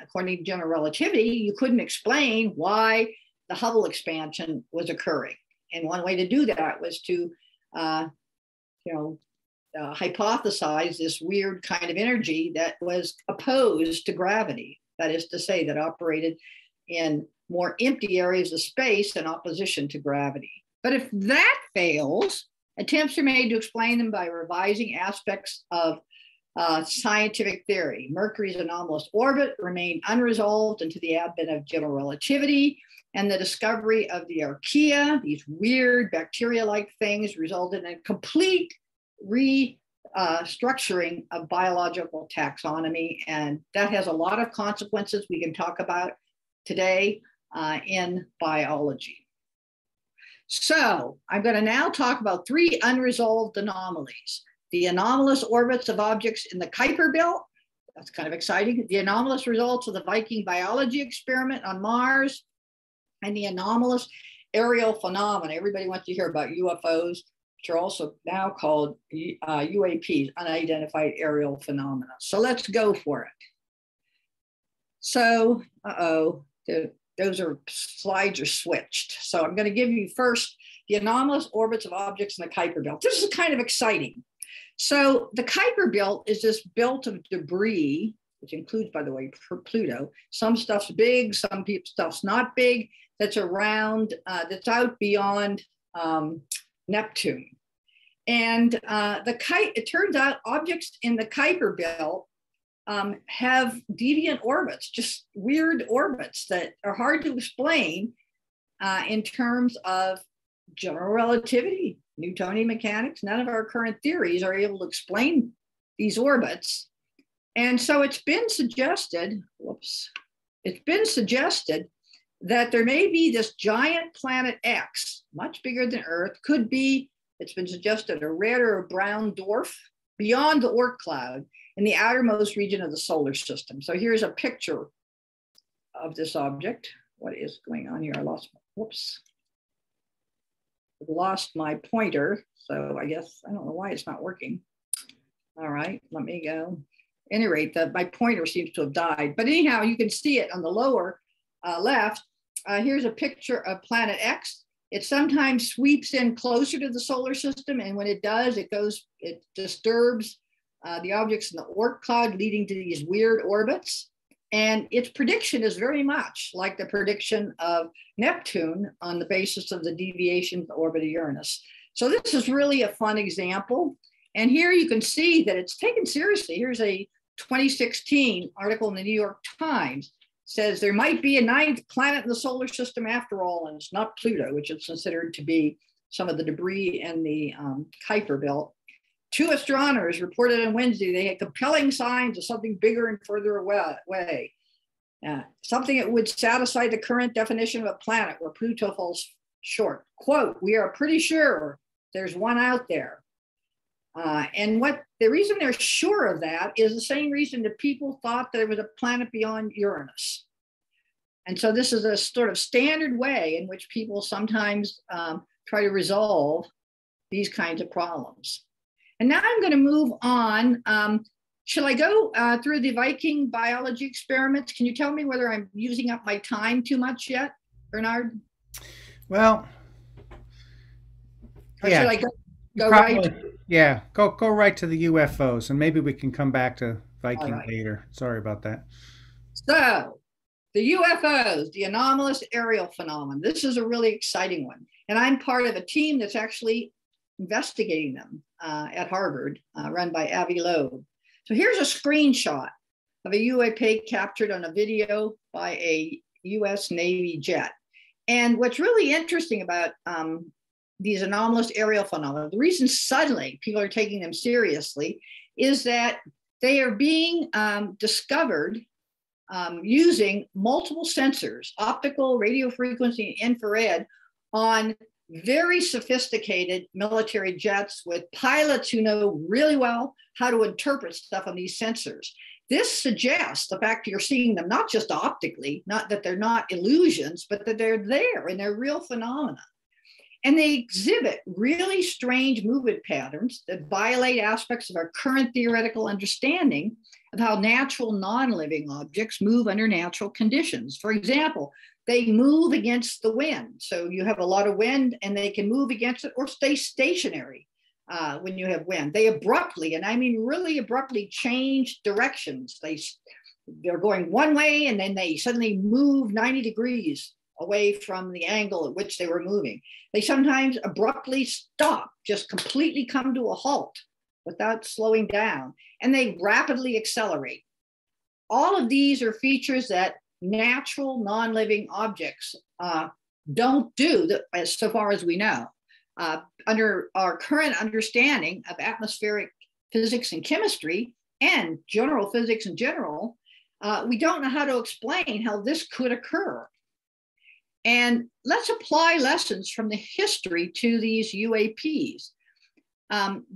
according to general relativity, you couldn't explain why the Hubble expansion was occurring. And one way to do that was to, hypothesize this weird kind of energy that was opposed to gravity. That is to say, that operated in more empty areas of space in opposition to gravity. But if that fails, attempts are made to explain them by revising aspects of scientific theory. Mercury's anomalous orbit remained unresolved until the advent of general relativity, and the discovery of the archaea, these weird bacteria-like things, resulted in a complete restructuring of biological taxonomy. And that has a lot of consequences we can talk about today in biology. So I'm going to now talk about 3 unresolved anomalies. The anomalous orbits of objects in the Kuiper Belt. That's kind of exciting. The anomalous results of the Viking biology experiment on Mars, and the anomalous aerial phenomena. Everybody wants to hear about UFOs, which are also now called UAPs, unidentified aerial phenomena. So let's go for it. So, those slides are switched. So I'm going to give you first the anomalous orbits of objects in the Kuiper Belt. This is kind of exciting. So the Kuiper Belt is this belt of debris, which includes, by the way, Pluto. Some stuff's big, stuff's not big, that's around, that's out beyond Neptune. And it turns out objects in the Kuiper belt have deviant orbits, just weird orbits that are hard to explain in terms of general relativity, Newtonian mechanics. None of our current theories are able to explain these orbits. And so it's been suggested that there may be this giant planet X, much bigger than Earth, could be, it's been suggested, a red or a brown dwarf beyond the Oort cloud in the outermost region of the solar system. So here's a picture of this object. What is going on here? I lost my pointer. So I guess, I don't know why it's not working. All right, let me go. At any rate, my pointer seems to have died. But anyhow, you can see it on the lower left. Here's a picture of planet X. It sometimes sweeps in closer to the solar system. And when it does, it disturbs the objects in the Oort cloud, leading to these weird orbits. And its prediction is very much like the prediction of Neptune on the basis of the deviation of the orbit of Uranus. So this is really a fun example. And here you can see that it's taken seriously. Here's a 2016 article in the New York Times. Says there might be a ninth planet in the solar system after all, and it's not Pluto, which is considered to be some of the debris in the Kuiper belt. 2 astronomers reported on Wednesday they had compelling signs of something bigger and further away. Something that would satisfy the current definition of a planet where Pluto falls short. Quote, "We are pretty sure there's one out there." And the reason they're sure of that is the same reason that people thought there was a planet beyond Uranus. And so this is a sort of standard way in which people sometimes try to resolve these kinds of problems. And now I'm going to move on. Shall I go through the Viking biology experiments? Can you tell me whether I'm using up my time too much yet, Bernard? Well, or should I go probably, right? Yeah, go right to the UFOs, and maybe we can come back to Viking later. Sorry about that. So, the UFOs, the anomalous aerial phenomenon. This is a really exciting one. And I'm part of a team that's actually investigating them at Harvard, run by Avi Loeb. So here's a screenshot of a UAP captured on a video by a US Navy jet. And what's really interesting about these anomalous aerial phenomena, the reason suddenly people are taking them seriously is that they are being discovered using multiple sensors, optical, radio frequency, and infrared, on very sophisticated military jets with pilots who know really well how to interpret stuff on these sensors. This suggests the fact that you're seeing them not just optically, not that they're not illusions, but that they're there and they're real phenomena. And they exhibit really strange movement patterns that violate aspects of our current theoretical understanding of how natural non-living objects move under natural conditions. For example, they move against the wind. So you have a lot of wind and they can move against it or stay stationary when you have wind. They abruptly, and I mean really abruptly, change directions. They're going one way and then they suddenly move 90 degrees away from the angle at which they were moving. They sometimes abruptly stop, just completely come to a halt without slowing down, and they rapidly accelerate. All of these are features that natural non-living objects don't do, so far as we know. Under our current understanding of atmospheric physics and chemistry and general physics in general, we don't know how to explain how this could occur. And let's apply lessons from the history to these UAPs.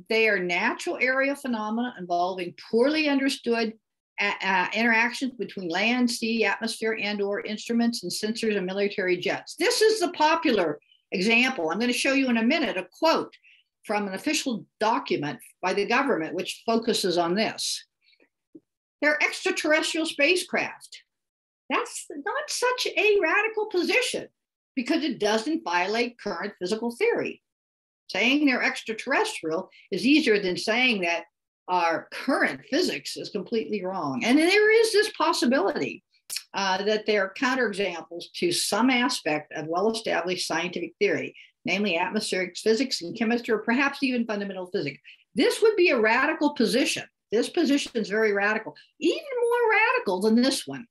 They are natural area phenomena involving poorly understood interactions between land, sea, atmosphere, and/or instruments and sensors and military jets. This is the popular example. I'm going to show you in a minute a quote from an official document by the government which focuses on this. They're extraterrestrial spacecraft. That's not such a radical position because it doesn't violate current physical theory. Saying they're extraterrestrial is easier than saying that our current physics is completely wrong. And there is this possibility that they're counterexamples to some aspect of well-established scientific theory. namely atmospheric physics and chemistry, or perhaps even fundamental physics. This would be a radical position. This position is very radical, even more radical than this one.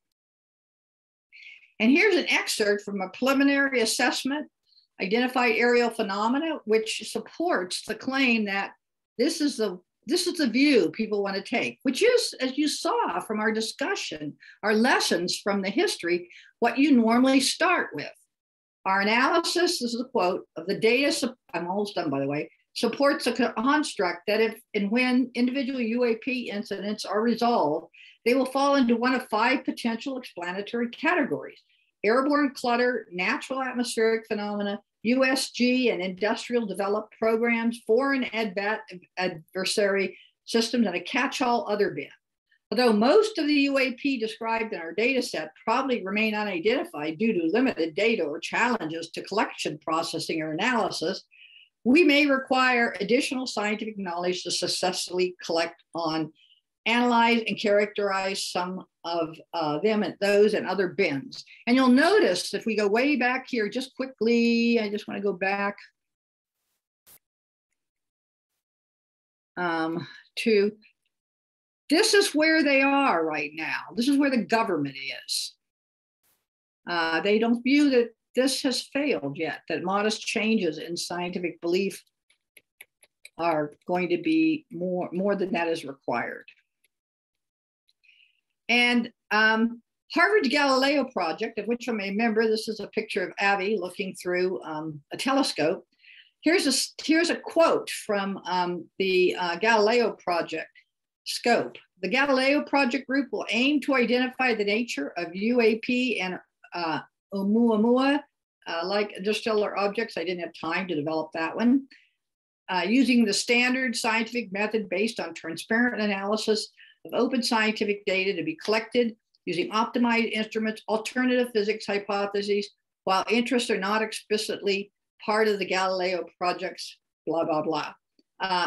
And here's an excerpt from a preliminary assessment, identified aerial phenomena, which supports the claim that this is the view people want to take, which is, as you saw from our discussion, our lessons from the history, what you normally start with. Our analysis, this is a quote, of the data, I'm almost done by the way, supports a construct that if and when individual UAP incidents are resolved, they will fall into one of 5 potential explanatory categories: airborne clutter, natural atmospheric phenomena, USG and industrial developed programs, foreign adversary systems, and a catch-all other bin. Although most of the UAP described in our data set probably remain unidentified due to limited data or challenges to collection, processing, or analysis, we may require additional scientific knowledge to successfully collect on, analyze, and characterize some of them and those and other bins. And you'll notice if we go way back here, just quickly, I just want to go back to, this is where they are right now. This is where the government is. They don't view that this has failed yet, that modest changes in scientific belief are going to be more than that is required. And Harvard's Galileo project, of which I'm a member, this is a picture of Abby looking through a telescope. Here's a quote from the Galileo project scope. The Galileo project group will aim to identify the nature of UAP and Oumuamua, like interstellar objects. I didn't have time to develop that one. Using the standard scientific method based on transparent analysis of open scientific data to be collected, using optimized instruments, alternative physics hypotheses, while interests are not explicitly part of the Galileo project's blah, blah, blah.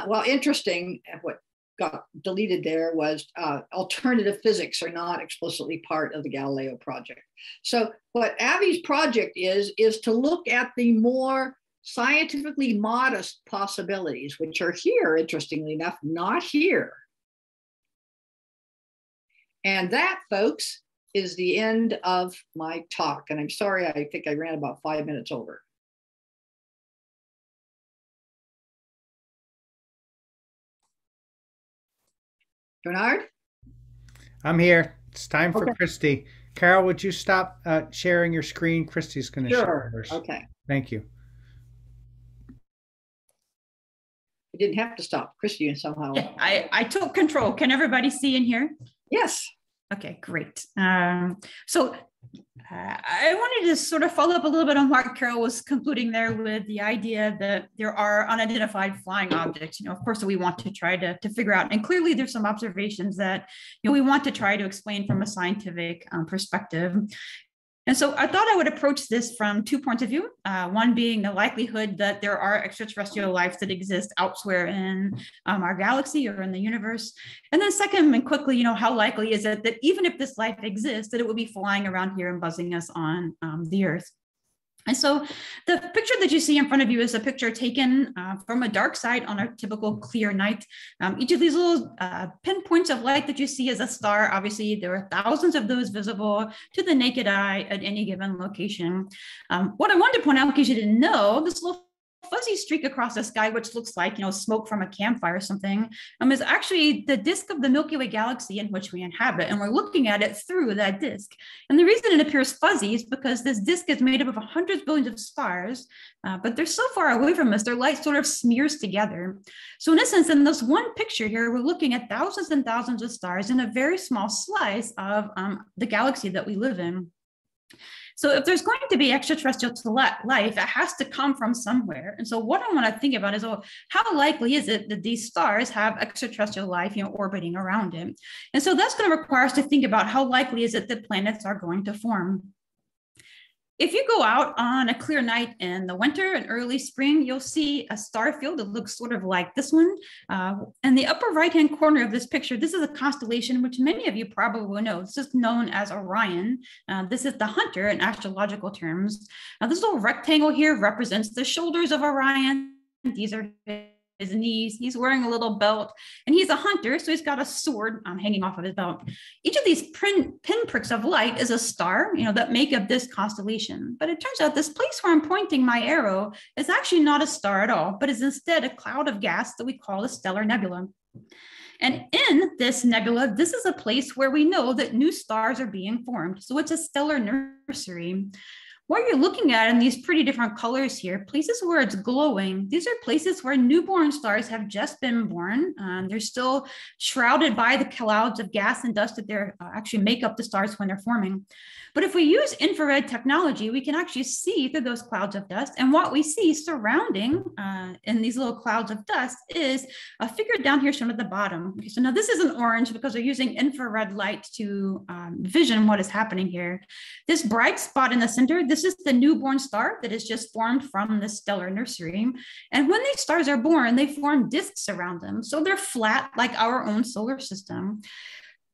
Well, interesting, what got deleted there was alternative physics are not explicitly part of the Galileo project. So what Abby's project is to look at the more scientifically modest possibilities, which are here, interestingly enough, not here. And that, folks, is the end of my talk. And I'm sorry, I think I ran about 5 minutes over. Bernard? I'm here. It's time for Kristi. Carol, would you stop sharing your screen? Kristi's going to share hers. Okay. Thank you. I didn't have to stop. Kristi somehow. I took control. Can everybody see and hear? Yes. Okay, great. So I wanted to sort of follow up a little bit on what Carol was concluding there with the idea that there are unidentified flying objects, of course, that we want to try to figure out. And clearly there's some observations that, we want to try to explain from a scientific perspective. And so I thought I would approach this from 2 points of view, one being the likelihood that there are extraterrestrial life that exist elsewhere in our galaxy or in the universe. And then second, and quickly, how likely is it that even if this life exists, that it would be flying around here and buzzing us on the Earth? And so the picture that you see in front of you is a picture taken from a dark side on a typical clear night. Each of these little pinpoints of light that you see is a star. Obviously, there are thousands of those visible to the naked eye at any given location. What I wanted to point out, in case you didn't know, this little fuzzy streak across the sky, which looks like, smoke from a campfire or something, is actually the disk of the Milky Way galaxy in which we inhabit. And we're looking at it through that disk. And the reason it appears fuzzy is because this disk is made up of hundreds of billions of stars, but they're so far away from us, their light sort of smears together. So in essence, in this one picture here, we're looking at thousands and thousands of stars in a very small slice of the galaxy that we live in. So if there's going to be extraterrestrial life, it has to come from somewhere. And so what I want to think about is, how likely is it that these stars have extraterrestrial life, orbiting around it? And so that's going to require us to think about how likely is it that planets are going to form. If you go out on a clear night in the winter and early spring, you'll see a star field that looks sort of like this one. In the upper right-hand corner of this picture, this is a constellation which many of you probably will know. This is known as Orion. This is the hunter in astrological terms. This little rectangle here represents the shoulders of Orion. These are his knees. He's wearing a little belt, and he's a hunter, so he's got a sword hanging off of his belt. Each of these pinpricks of light is a star, that make up this constellation. But it turns out this place where I'm pointing my arrow is actually not a star at all, but is instead a cloud of gas that we call a stellar nebula. And in this nebula, this is a place where we know that new stars are being formed. So it's a stellar nursery. What you're looking at in these pretty different colors here, places where it's glowing, these are places where newborn stars have just been born. They're still shrouded by the clouds of gas and dust that they're actually make up the stars when they're forming. But if we use infrared technology, we can actually see through those clouds of dust. And what we see surrounding in these little clouds of dust is a figure down here shown at the bottom. Okay, so now this is an orange because we're using infrared light to vision what is happening here. This bright spot in the center, this is the newborn star that is just formed from the stellar nursery. And when these stars are born, they form disks around them. So they're flat like our own solar system.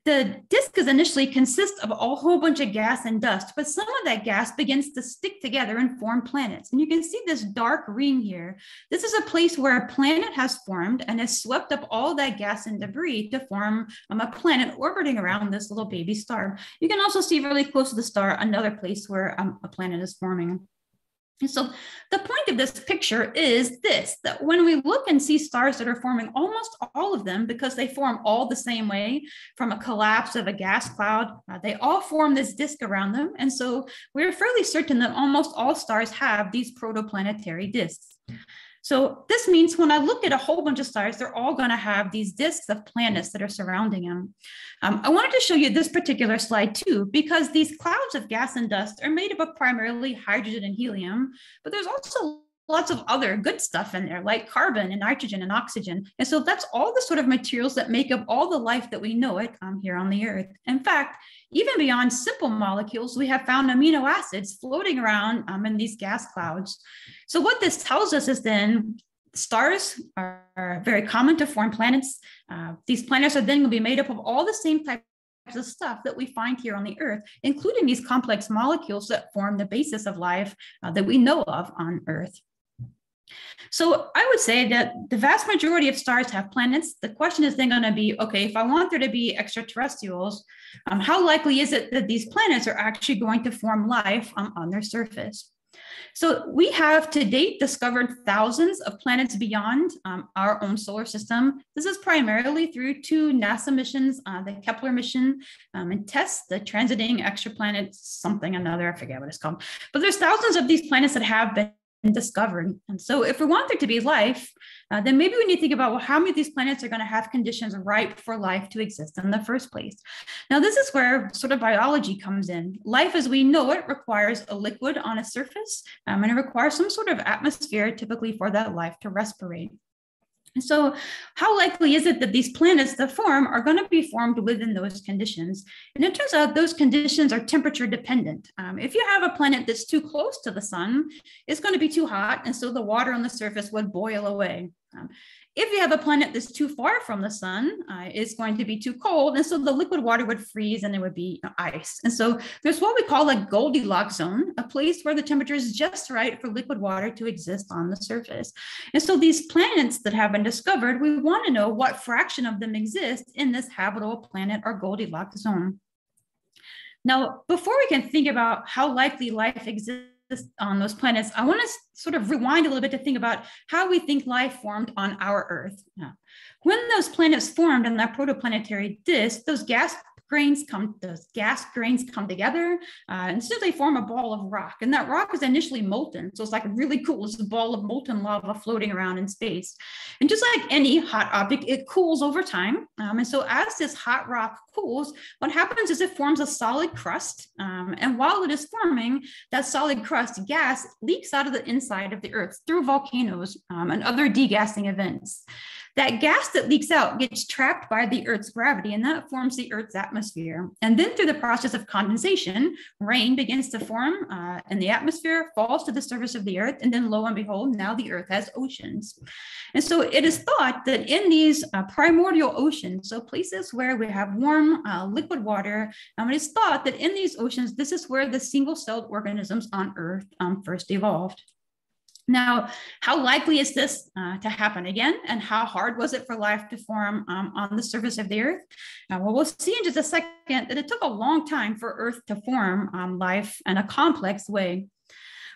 The disks initially consist of a whole bunch of gas and dust, but some of that gas begins to stick together and form planets. And you can see this dark ring here. This is a place where a planet has formed and has swept up all that gas and debris to form a planet orbiting around this little baby star. You can also see really close to the star another place where a planet is forming. And so the point of this picture is this, that when we look and see stars that are forming, almost all of them, because they form all the same way from a collapse of a gas cloud, they all form this disk around them. And so we're fairly certain that almost all stars have these protoplanetary disks. So this means when I look at a whole bunch of stars, they're all going to have these disks of planets that are surrounding them. I wanted to show you this particular slide too, because these clouds of gas and dust are made up of primarily hydrogen and helium, but there's also lots of other good stuff in there, like carbon and nitrogen and oxygen. And so that's all the sort of materials that make up all the life that we know it here on the Earth. In fact, even beyond simple molecules, we have found amino acids floating around in these gas clouds. So what this tells us is then stars are very common to form planets. These planets are then going to be made up of all the same types of stuff that we find here on the Earth, including these complex molecules that form the basis of life that we know of on Earth. So I would say that the vast majority of stars have planets. The question is then going to be, okay, if I want there to be extraterrestrials, how likely is it that these planets are actually going to form life on their surface? So we have to date discovered thousands of planets beyond our own solar system. This is primarily through two NASA missions, the Kepler mission and TESS, the transiting exoplanet something another, I forget what it's called. But there's thousands of these planets that have been discovered. And so if we want there to be life, then maybe we need to think about, well, how many of these planets are going to have conditions ripe for life to exist in the first place? Now, this is where sort of biology comes in. Life as we know it requires a liquid on a surface, and it requires some sort of atmosphere typically for that life to respirate. So how likely is it that these planets that form are going to be formed within those conditions? And it turns out those conditions are temperature dependent. If you have a planet that's too close to the sun, it's going to be too hot, and so the water on the surface would boil away. If you have a planet that's too far from the sun, it's going to be too cold, and so the liquid water would freeze and there would be ice. And so there's what we call a Goldilocks zone, a place where the temperature is just right for liquid water to exist on the surface. And so these planets that have been discovered, we want to know what fraction of them exist in this habitable planet or Goldilocks zone. Now, before we can think about how likely life exists on those planets, I want to sort of rewind a little bit to think about how we think life formed on our Earth. When those planets formed in that protoplanetary disk, those gas grains come together, and so they form a ball of rock. And that rock is initially molten, so it's like really cool. It's a ball of molten lava floating around in space. And just like any hot object, it cools over time. And so as this hot rock cools, what happens is it forms a solid crust. And while it is forming, that solid crust gas leaks out of the inside of the Earth through volcanoes and other degassing events. That gas that leaks out gets trapped by the Earth's gravity, and that forms the Earth's atmosphere. And then through the process of condensation, rain begins to form in the atmosphere, falls to the surface of the Earth, and then lo and behold, now the Earth has oceans. And so it is thought that in these primordial oceans, so places where we have warm liquid water, it is thought that in these oceans, this is where the single-celled organisms on Earth first evolved. Now, how likely is this to happen again? And how hard was it for life to form on the surface of the Earth? Well, we'll see in just a second that it took a long time for Earth to form life in a complex way.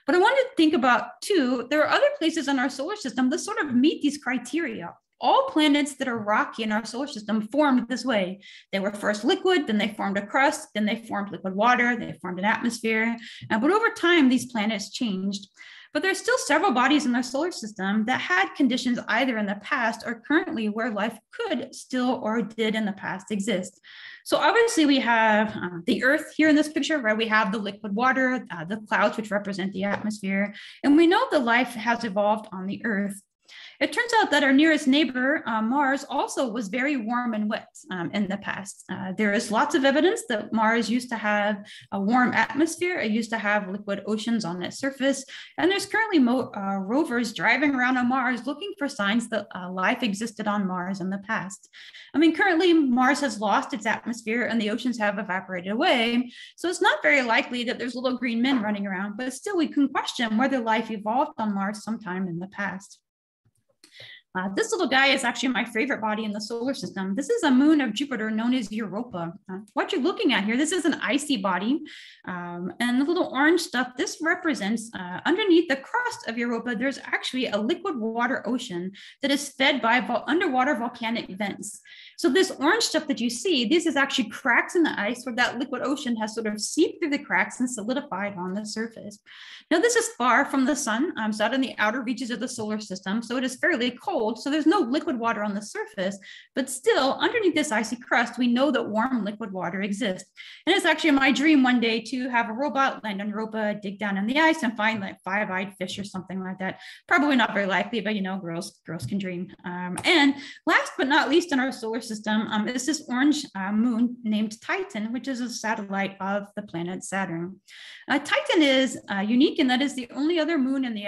But I wanted to think about, too, there are other places in our solar system that sort of meet these criteria. All planets that are rocky in our solar system formed this way. They were first liquid, then they formed a crust, then they formed liquid water, they formed an atmosphere. But over time, these planets changed. But there's still several bodies in our solar system that had conditions either in the past or currently where life could still or did in the past exist. So obviously we have the Earth here in this picture, where we have the liquid water, the clouds, which represent the atmosphere. And we know that life has evolved on the Earth. It turns out that our nearest neighbor, Mars, also was very warm and wet in the past. There is lots of evidence that Mars used to have a warm atmosphere. It used to have liquid oceans on its surface. And there's currently rovers driving around on Mars looking for signs that life existed on Mars in the past. I mean, currently Mars has lost its atmosphere and the oceans have evaporated away. So it's not very likely that there's little green men running around, but still we can question whether life evolved on Mars sometime in the past. This little guy is actually my favorite body in the solar system. This is a moon of Jupiter known as Europa. What you're looking at here, this is an icy body. And the little orange stuff, this represents underneath the crust of Europa, there's actually a liquid water ocean that is fed by underwater volcanic vents. So this orange stuff that you see, this is actually cracks in the ice where that liquid ocean has sort of seeped through the cracks and solidified on the surface. Now, this is far from the sun. It's out in the outer reaches of the solar system, so it is fairly cold. So there's no liquid water on the surface, but still underneath this icy crust, we know that warm liquid water exists. And it's actually my dream one day to have a robot land on Europa, dig down in the ice and find like five-eyed fish or something like that. Probably not very likely, but you know, girls can dream. And last but not least in our solar system is this orange moon named Titan, which is a satellite of the planet Saturn. Titan is unique in that it's the only other moon in the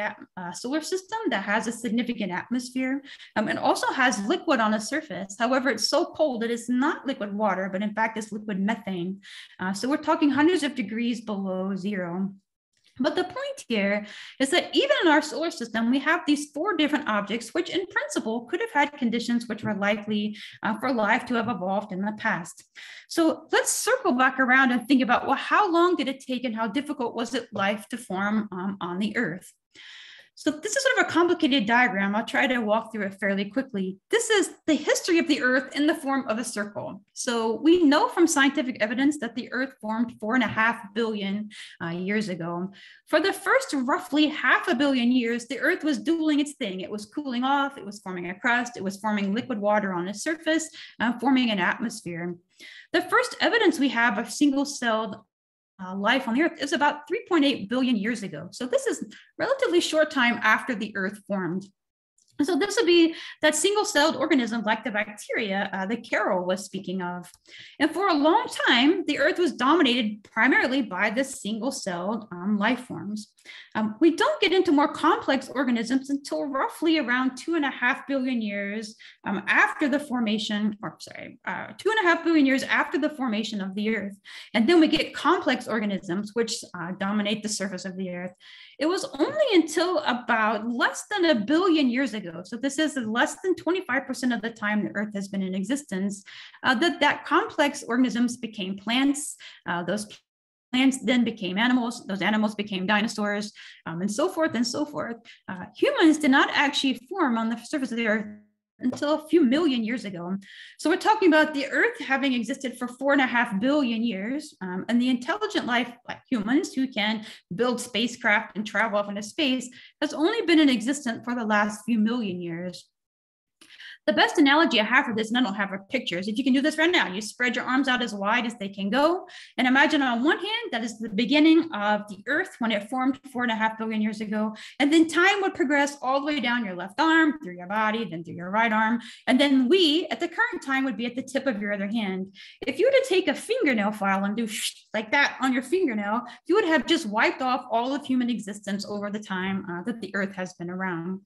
solar system that has a significant atmosphere. It also has liquid on the surface. However, it's so cold that it's not liquid water, but in fact, it's liquid methane. So we're talking hundreds of degrees below zero. But the point here is that even in our solar system, we have these 4 different objects, which in principle could have had conditions which were likely for life to have evolved in the past. So let's circle back around and think about, well, how long did it take and how difficult was it life to form on the Earth? So this is sort of a complicated diagram. I'll try to walk through it fairly quickly. This is the history of the Earth in the form of a circle. So we know from scientific evidence that the Earth formed 4.5 billion years ago. For the first roughly 500 million years, the Earth was doing its thing. It was cooling off, it was forming a crust, it was forming liquid water on its surface, forming an atmosphere. The first evidence we have of single-celled life on the Earth is about 3.8 billion years ago. So this is relatively short time after the Earth formed. And so this would be that single-celled organism like the bacteria that Carol was speaking of. And for a long time, the Earth was dominated primarily by the single-celled life forms. We don't get into more complex organisms until roughly around 2.5 billion years after the formation, 2.5 billion years after the formation of the Earth. And then we get complex organisms which dominate the surface of the Earth. It was only until about less than 1 billion years ago, so this is less than 25% of the time the Earth has been in existence, that complex organisms became plants. Those plants then became animals, those animals became dinosaurs, and so forth and so forth. Humans did not actually form on the surface of the Earth until a few million years ago. So we're talking about the Earth having existed for 4.5 billion years, and the intelligent life like humans who can build spacecraft and travel off into space has only been in existence for the last few million years. The best analogy I have for this, and I don't have pictures, if you can do this right now, you spread your arms out as wide as they can go. And imagine on one hand, that is the beginning of the Earth when it formed 4.5 billion years ago. And then time would progress all the way down your left arm, through your body, then through your right arm. And then we, at the current time, would be at the tip of your other hand. If you were to take a fingernail file and do like that on your fingernail, you would have just wiped off all of human existence over the time that the Earth has been around.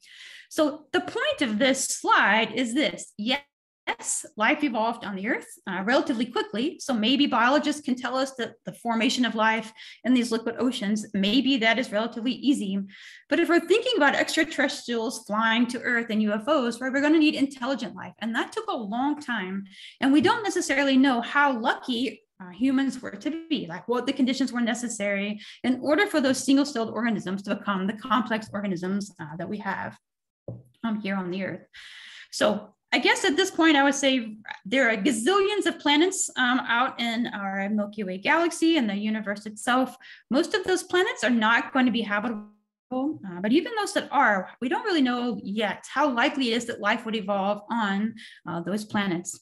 So the point of this slide is this. Yes, life evolved on the Earth relatively quickly. So maybe biologists can tell us that the formation of life in these liquid oceans, maybe that is relatively easy. But if we're thinking about extraterrestrials flying to Earth and UFOs, right, we're going to need intelligent life. And that took a long time. And we don't necessarily know how lucky humans were to be, like what the conditions were necessary in order for those single-celled organisms to become the complex organisms that we have here on the Earth. So I guess at this point, I would say there are gazillions of planets out in our Milky Way galaxy and the universe itself. Most of those planets are not going to be habitable, but even those that are, we don't really know yet how likely it is that life would evolve on those planets.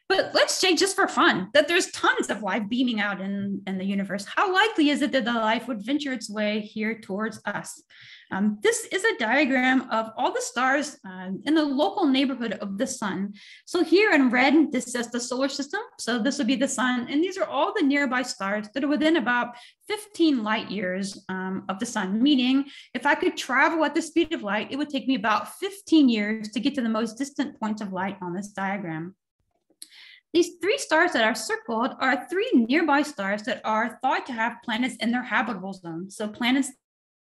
But let's say, just for fun, that there's tons of life beaming out in the universe. How likely is it that the life would venture its way here towards us? This is a diagram of all the stars in the local neighborhood of the sun. So here in red, this says the solar system. So this would be the sun. And these are all the nearby stars that are within about 15 light years of the sun, meaning if I could travel at the speed of light, it would take me about 15 years to get to the most distant points of light on this diagram. These three stars that are circled are three nearby stars that are thought to have planets in their habitable zone. So planets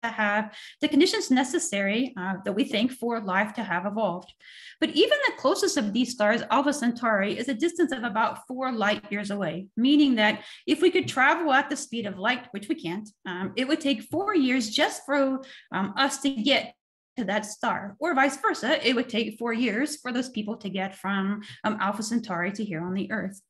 that have the conditions necessary that we think for life to have evolved. But even the closest of these stars, Alpha Centauri, is a distance of about 4 light years away, meaning that if we could travel at the speed of light, which we can't, it would take 4 years just for us to get to that star, or vice versa. It would take 4 years for those people to get from Alpha Centauri to here on the Earth.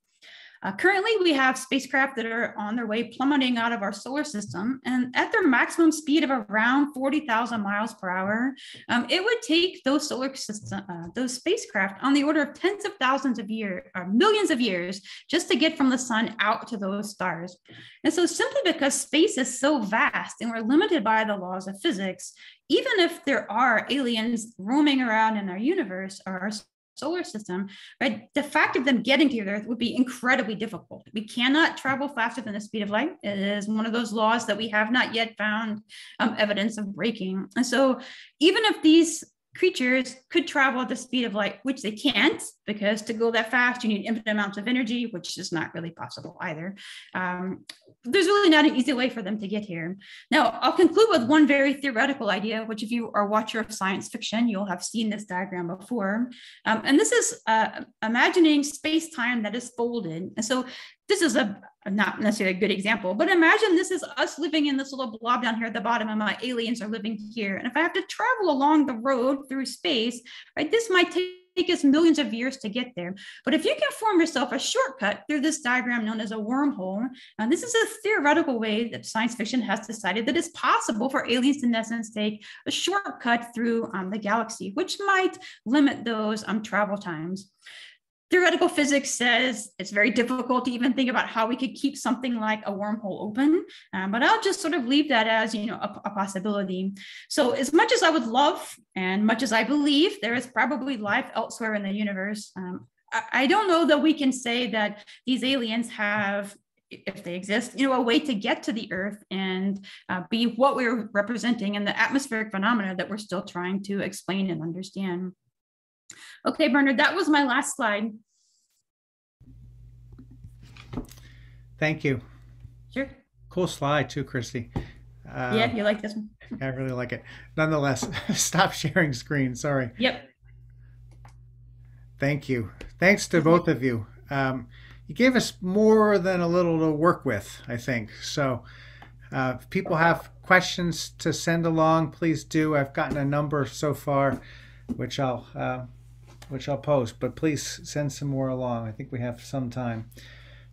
Currently, we have spacecraft that are on their way plummeting out of our solar system, and at their maximum speed of around 40,000 miles per hour, it would take those those spacecraft on the order of tens of thousands of years, or millions of years, just to get from the sun out to those stars. And so simply because space is so vast and we're limited by the laws of physics, even if there are aliens roaming around in our universe or our solar system, right, the fact of them getting to the Earth would be incredibly difficult. We cannot travel faster than the speed of light. It is one of those laws that we have not yet found evidence of breaking. And so even if these creatures could travel at the speed of light, which they can't, because to go that fast, you need infinite amounts of energy, which is not really possible either. There's really not an easy way for them to get here. Now, I'll conclude with one very theoretical idea, which if you are a watcher of science fiction, you'll have seen this diagram before. And this is imagining space-time that is folded. And so this is not necessarily a good example, but imagine this is us living in this little blob down here at the bottom, and my aliens are living here. And if I have to travel along the road through space, right, this might take us millions of years to get there. But if you can form yourself a shortcut through this diagram known as a wormhole, this is a theoretical way that science fiction has decided that it's possible for aliens to, in essence, take a shortcut through the galaxy, which might limit those travel times. Theoretical physics says it's very difficult to even think about how we could keep something like a wormhole open, but I'll just sort of leave that as, a possibility. So as much as I would love and much as I believe there is probably life elsewhere in the universe, I don't know that we can say that these aliens have, if they exist, a way to get to the Earth and be what we're representing in the atmospheric phenomena that we're still trying to explain and understand. Okay, Bernard, that was my last slide. Thank you. Sure. Cool slide too, Kristi. Yeah, you like this one? I really like it. Nonetheless, stop sharing screen. Sorry. Yep. Thank you. Thanks to both of you. You gave us more than a little to work with, I think. So if people have questions to send along, please do. I've gotten a number so far, which I'll post, but please send some more along. I think we have some time.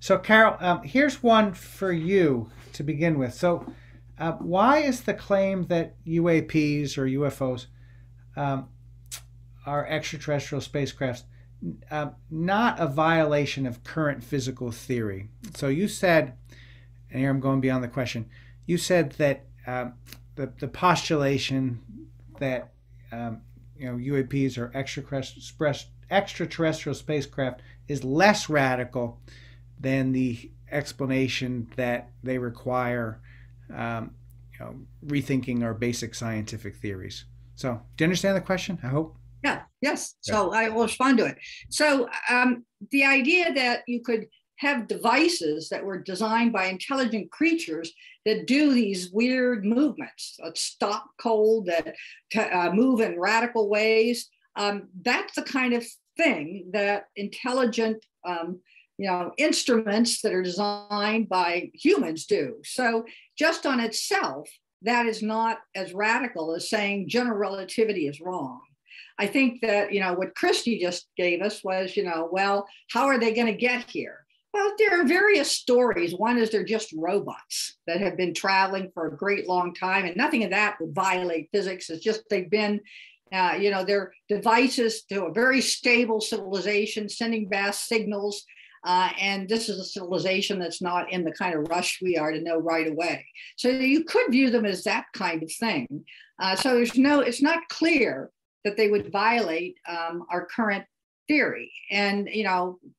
So Carol, here's one for you to begin with. So why is the claim that UAPs or UFOs are extraterrestrial spacecrafts not a violation of current physical theory? So you said, and here I'm going beyond the question, you said that the postulation that UAPs are extraterrestrial spacecraft is less radical than the explanation that they require rethinking our basic scientific theories. So do you understand the question, I hope? Yeah, yes. So I will respond to it. So the idea that you could have devices that were designed by intelligent creatures that do these weird movements, that stop cold, that move in radical ways, that's the kind of thing that intelligent instruments that are designed by humans do. So just on itself, that is not as radical as saying general relativity is wrong. I think that, what Kristi just gave us was, well, how are they going to get here? Well, there are various stories. One is they're just robots that have been traveling for a great long time, and nothing of that would violate physics. It's just they've been, they're devices to a very stable civilization, sending vast signals. And this is a civilization that's not in the kind of rush we are to know right away. So you could view them as that kind of thing. So it's not clear that they would violate our current theory. And,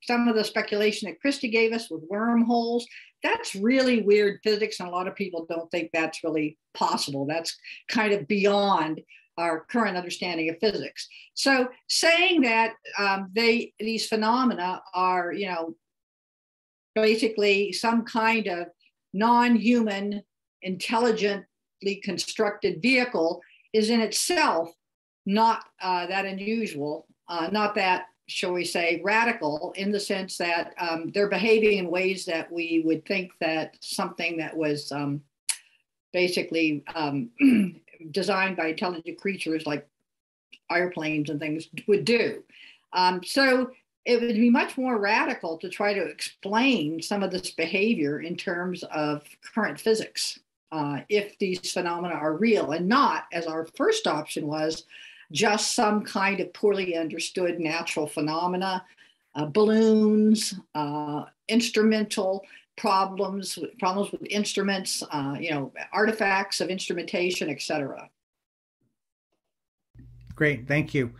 some of the speculation that Kristi gave us with wormholes, that's really weird physics. And a lot of people don't think that's really possible. That's kind of beyond our current understanding of physics. So saying that these phenomena are, basically some kind of non-human, intelligently constructed vehicle is in itself not that unusual, not that, shall we say, radical, in the sense that they're behaving in ways that we would think that something that was basically designed by intelligent creatures like airplanes and things would do. So it would be much more radical to try to explain some of this behavior in terms of current physics, if these phenomena are real, and not, as our first option was, just some kind of poorly understood natural phenomena, balloons, instrumental problems with instruments, artifacts of instrumentation, etc. Great, thank you.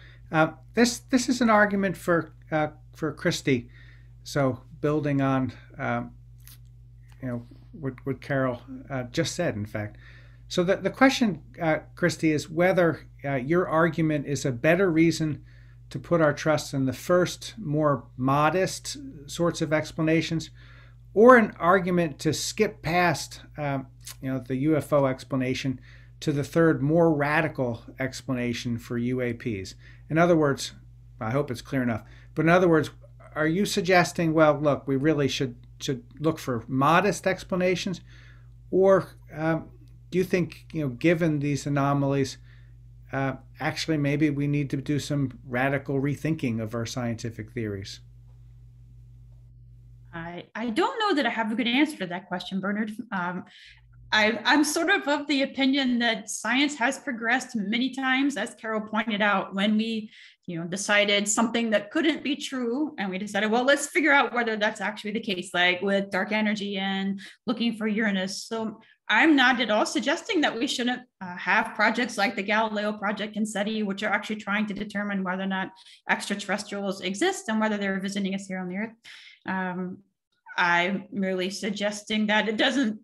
This is an argument for Kristi. So building on what Carol just said, in fact. So the question, Kristi, is whether your argument is a better reason to put our trust in the first, more modest sorts of explanations, or an argument to skip past, the UFO explanation to the third, more radical explanation for UAPs. In other words, I hope it's clear enough, but in other words, are you suggesting, well, look, we really should look for modest explanations, or do you think, given these anomalies, actually maybe we need to do some radical rethinking of our scientific theories? I don't know that I have a good answer to that question, Bernard. I'm sort of the opinion that science has progressed many times, as Carol pointed out, when we decided something that couldn't be true, and we decided, well, let's figure out whether that's actually the case, like with dark energy and looking for Uranus. So I'm not at all suggesting that we shouldn't have projects like the Galileo project and SETI, which are actually trying to determine whether or not extraterrestrials exist and whether they're visiting us here on the Earth. I'm merely suggesting that it doesn't,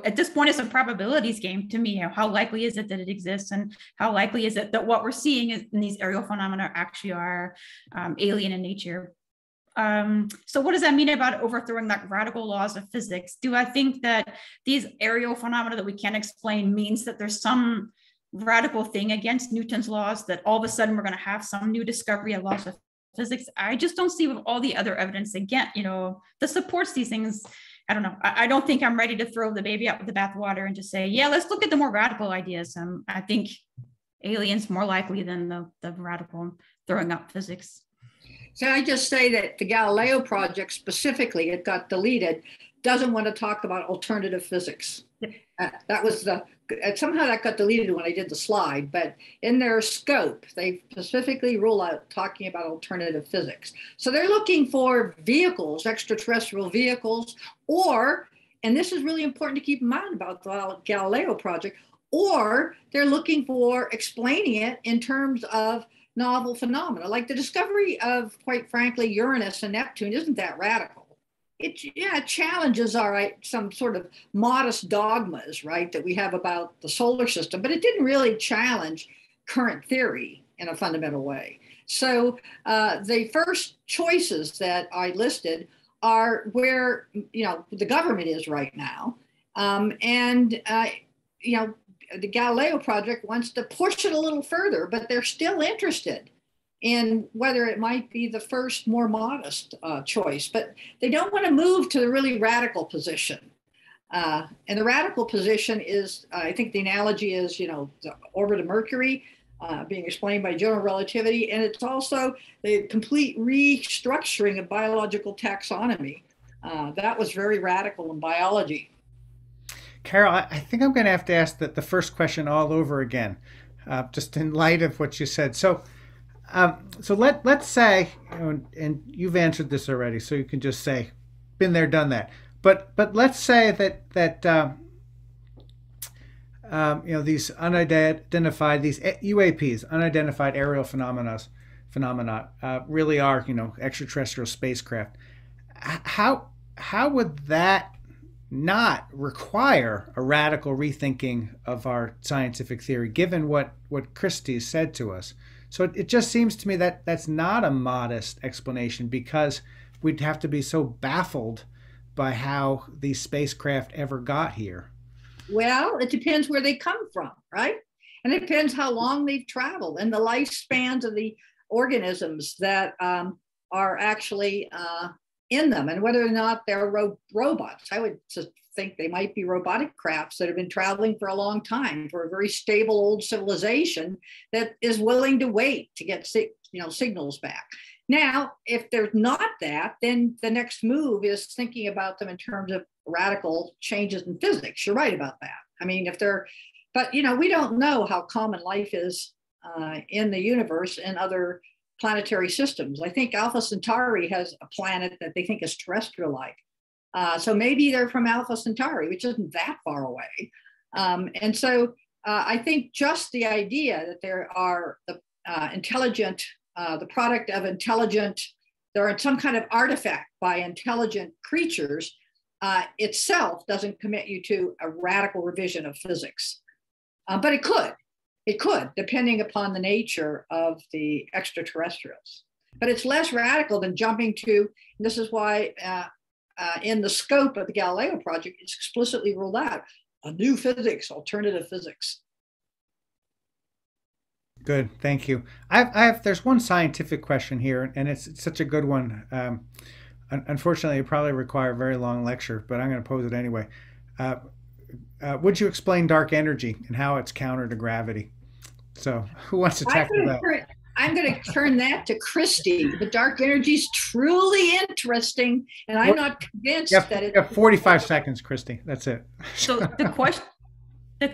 at this point, it's a probabilities game to me. How likely is it that it exists, and how likely is it that what we're seeing in these aerial phenomena actually are alien in nature? So what does that mean about overthrowing like radical laws of physics? Do I think that these aerial phenomena that we can't explain means that there's some radical thing against Newton's laws, that all of a sudden we're going to have some new discovery of laws of physics? I just don't see, with all the other evidence that supports these things. I don't know. I don't think I'm ready to throw the baby out with the bathwater and just say, yeah, let's look at the more radical ideas. I think aliens more likely than the radical throwing out physics. So I just say that the Galileo project specifically, it got deleted doesn't want to talk about alternative physics. Yep. That was somehow that got deleted when I did the slide, but in their scope, they specifically rule out talking about alternative physics. So they're looking for vehicles, extraterrestrial vehicles, or, and this is really important to keep in mind about the Galileo project, or they're looking for explaining it in terms of novel phenomena. Like the discovery of, quite frankly, Uranus and Neptune isn't that radical. It challenges some sort of modest dogmas, right, that we have about the solar system, but it didn't really challenge current theory in a fundamental way. So the first choices that I listed are where, you know, the government is right now. You know, the Galileo project wants to push it a little further, but they're still interested in whether it might be the first more modest choice, but they don't want to move to the really radical position. And the radical position is, I think the analogy is, you know, the orbit of Mercury being explained by general relativity, and it's also the complete restructuring of biological taxonomy. That was very radical in biology. Carol, I think I'm going to have to ask the first question all over again, just in light of what you said. So let's say, and you've answered this already, so you can just say, been there, done that. But let's say that you know, these unidentified, these UAPs, unidentified aerial phenomena, really are, you know, extraterrestrial spacecraft. How would that not require a radical rethinking of our scientific theory, given what Kristi said to us? So it just seems to me that that's not a modest explanation, because we'd have to be so baffled by how these spacecraft ever got here. Well, it depends where they come from, right? And it depends how long they've traveled and the lifespans of the organisms that are actually in them, and whether or not they're robots. I would think they might be robotic crafts that have been traveling for a long time, for a very stable old civilization that is willing to wait to get signals back. Now, if there's not that, then the next move is thinking about them in terms of radical changes in physics. You're right about that. I mean, but you know, we don't know how common life is in the universe and other planetary systems. I think Alpha Centauri has a planet that they think is terrestrial-like. So maybe they're from Alpha Centauri, which isn't that far away. And so I think just the idea that there are the the product of intelligent, they're some kind of artifact by intelligent creatures itself doesn't commit you to a radical revision of physics. But it could, depending upon the nature of the extraterrestrials. But it's less radical than jumping to, and this is why in the scope of the Galileo project, it's explicitly ruled out a new physics, alternative physics. Good, thank you. There's one scientific question here, and it's such a good one. Unfortunately, it probably require a very long lecture, but I'm going to pose it anyway. Would you explain dark energy and how it's counter to gravity? So who wants to tackle that? I'm going to turn that to Kristi. The dark energy is truly interesting, and I'm not convinced that it. 45 seconds, Kristi. That's it. So the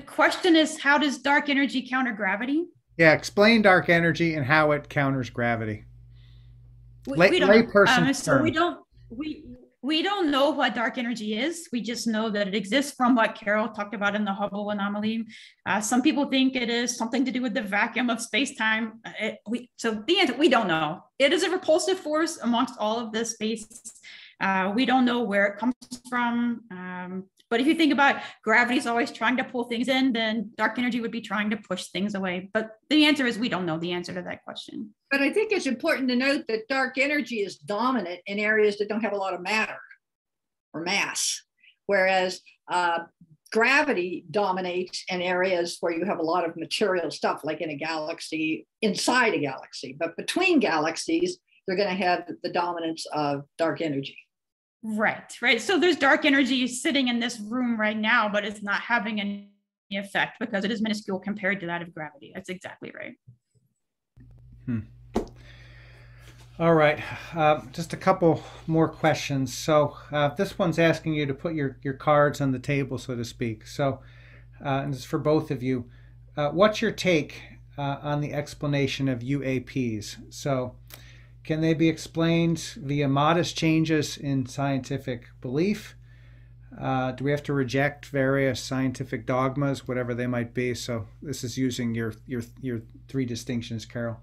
question is, how does dark energy counter gravity? Yeah, explain dark energy and how it counters gravity. We don't know what dark energy is. We just know that it exists from what Carol talked about in the Hubble anomaly. Some people think it is something to do with the vacuum of space-time. So the answer, we don't know. It is a repulsive force amongst all of the space. We don't know where it comes from. But if you think about gravity is always trying to pull things in, then dark energy would be trying to push things away. But the answer is we don't know the answer to that question. But I think it's important to note that dark energy is dominant in areas that don't have a lot of matter or mass, whereas gravity dominates in areas where you have a lot of material stuff, like in a galaxy, inside a galaxy. But between galaxies, they're going to have the dominance of dark energy. Right. So there's dark energy sitting in this room right now, but it's not having any effect because it is minuscule compared to that of gravity. That's exactly right. All right, just a couple more questions. So this one's asking you to put your cards on the table, so to speak. So, and it's for both of you. What's your take on the explanation of UAPs? So, can they be explained via modest changes in scientific belief? Do we have to reject various scientific dogmas, whatever they might be? So this is using your three distinctions, Carol.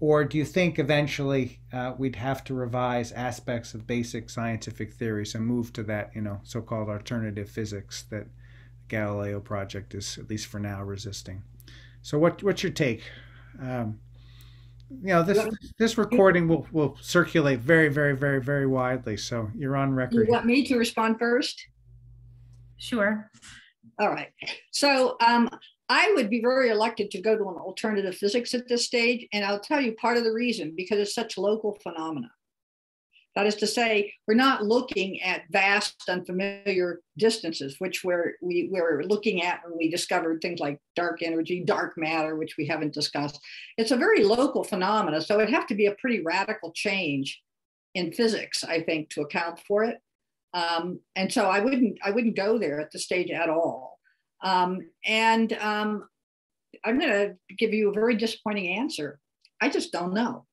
Or do you think eventually we'd have to revise aspects of basic scientific theories and move to that, so-called alternative physics that the Galileo project is, at least for now, resisting? So what's your take? This recording will circulate very, very, very, very widely. So you're on record. You want me to respond first? Sure. All right. So I would be very reluctant to go to an alternative physics at this stage. And I'll tell you part of the reason, because it's such local phenomena. That is to say, we're not looking at vast, unfamiliar distances, which we were looking at when we discovered things like dark energy, dark matter, which we haven't discussed. It's a very local phenomena. So it'd have to be a pretty radical change in physics, I think, to account for it. And so I wouldn't go there at this stage at all. I'm going to give you a very disappointing answer. I just don't know.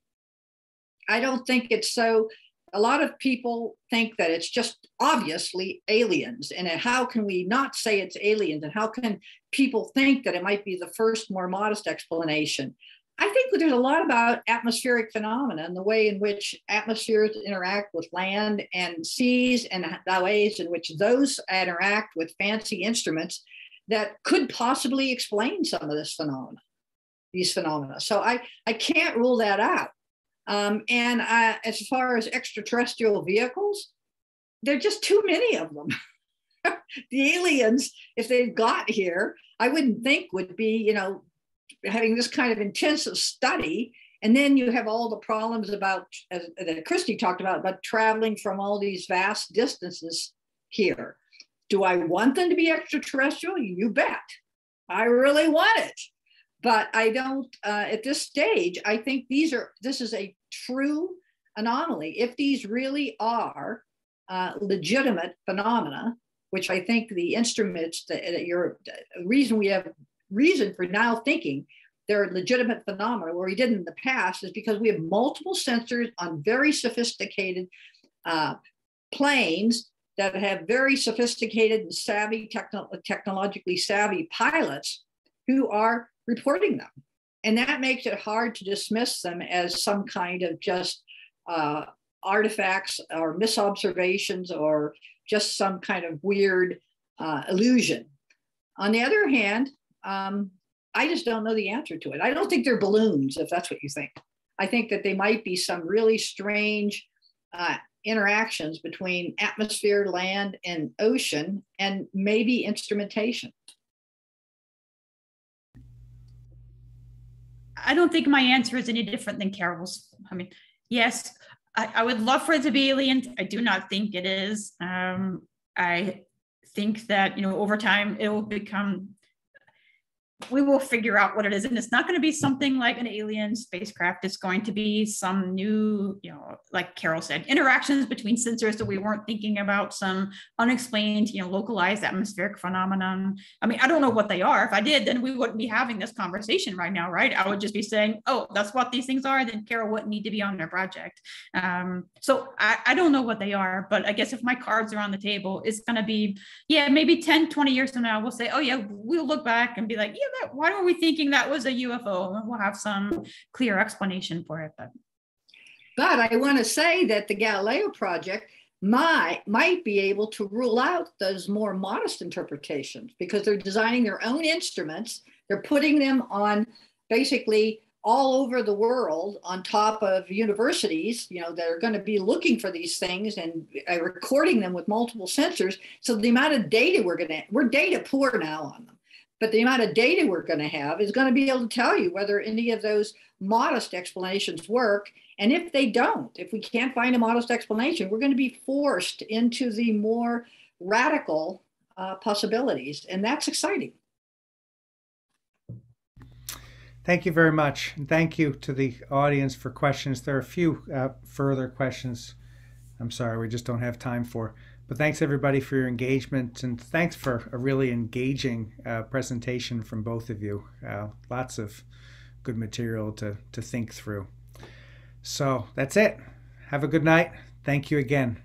I don't think it's so. A lot of people think that it's just obviously aliens. And how can we not say it's aliens? And how can people think that it might be the first, more modest explanation? I think there's a lot about atmospheric phenomena and the way in which atmospheres interact with land and seas, and the ways in which those interact with fancy instruments that could possibly explain some of these phenomena. So I can't rule that out. As far as extraterrestrial vehicles, there are just too many of them. The aliens, if they've got here, I wouldn't think would be, having this kind of intensive study. And then you have all the problems that Kristi talked about traveling from all these vast distances here. Do I want them to be extraterrestrial? You bet. I really want it. But I don't, at this stage, I think this is a true anomaly. If these really are legitimate phenomena, which I think the instruments, we have reason for now thinking they're legitimate phenomena where we didn't in the past, is because we have multiple sensors on very sophisticated planes that have very sophisticated and savvy, technologically savvy pilots who are reporting them. And that makes it hard to dismiss them as some kind of just artifacts or misobservations or just some kind of weird illusion. On the other hand, I just don't know the answer to it. I don't think they're balloons, if that's what you think. I think that they might be some really strange interactions between atmosphere, land, and ocean, and maybe instrumentation. I don't think my answer is any different than Carol's. I mean, yes, I would love for it to be aliens. I do not think it is. I think that, over time it will become, we will figure out what it is. And it's not going to be something like an alien spacecraft. It's going to be some new, like Carol said, interactions between sensors that we weren't thinking about, some unexplained, localized atmospheric phenomenon. I mean, I don't know what they are. If I did, then we wouldn't be having this conversation right now, right? I would just be saying, oh, that's what these things are. Then Carol wouldn't need to be on their project. So I don't know what they are, but I guess if my cards are on the table, it's going to be, maybe 10, 20 years from now, we'll say, oh yeah, we'll look back and be like, why were we thinking that was a UFO? We'll have some clear explanation for it. But I want to say that the Galileo project might be able to rule out those more modest interpretations, because they're designing their own instruments. They're putting them on basically all over the world on top of universities, that are going to be looking for these things and recording them with multiple sensors. So the amount of data we're data poor now on them. But the amount of data we're going to have is going to be able to tell you whether any of those modest explanations work. And if they don't, if we can't find a modest explanation, we're going to be forced into the more radical possibilities. And that's exciting. Thank you very much. And thank you to the audience for questions. There are a few further questions I'm sorry, we just don't have time for. But thanks everybody for your engagement, and thanks for a really engaging presentation from both of you. Lots of good material to think through. So that's it. Have a good night. Thank you again.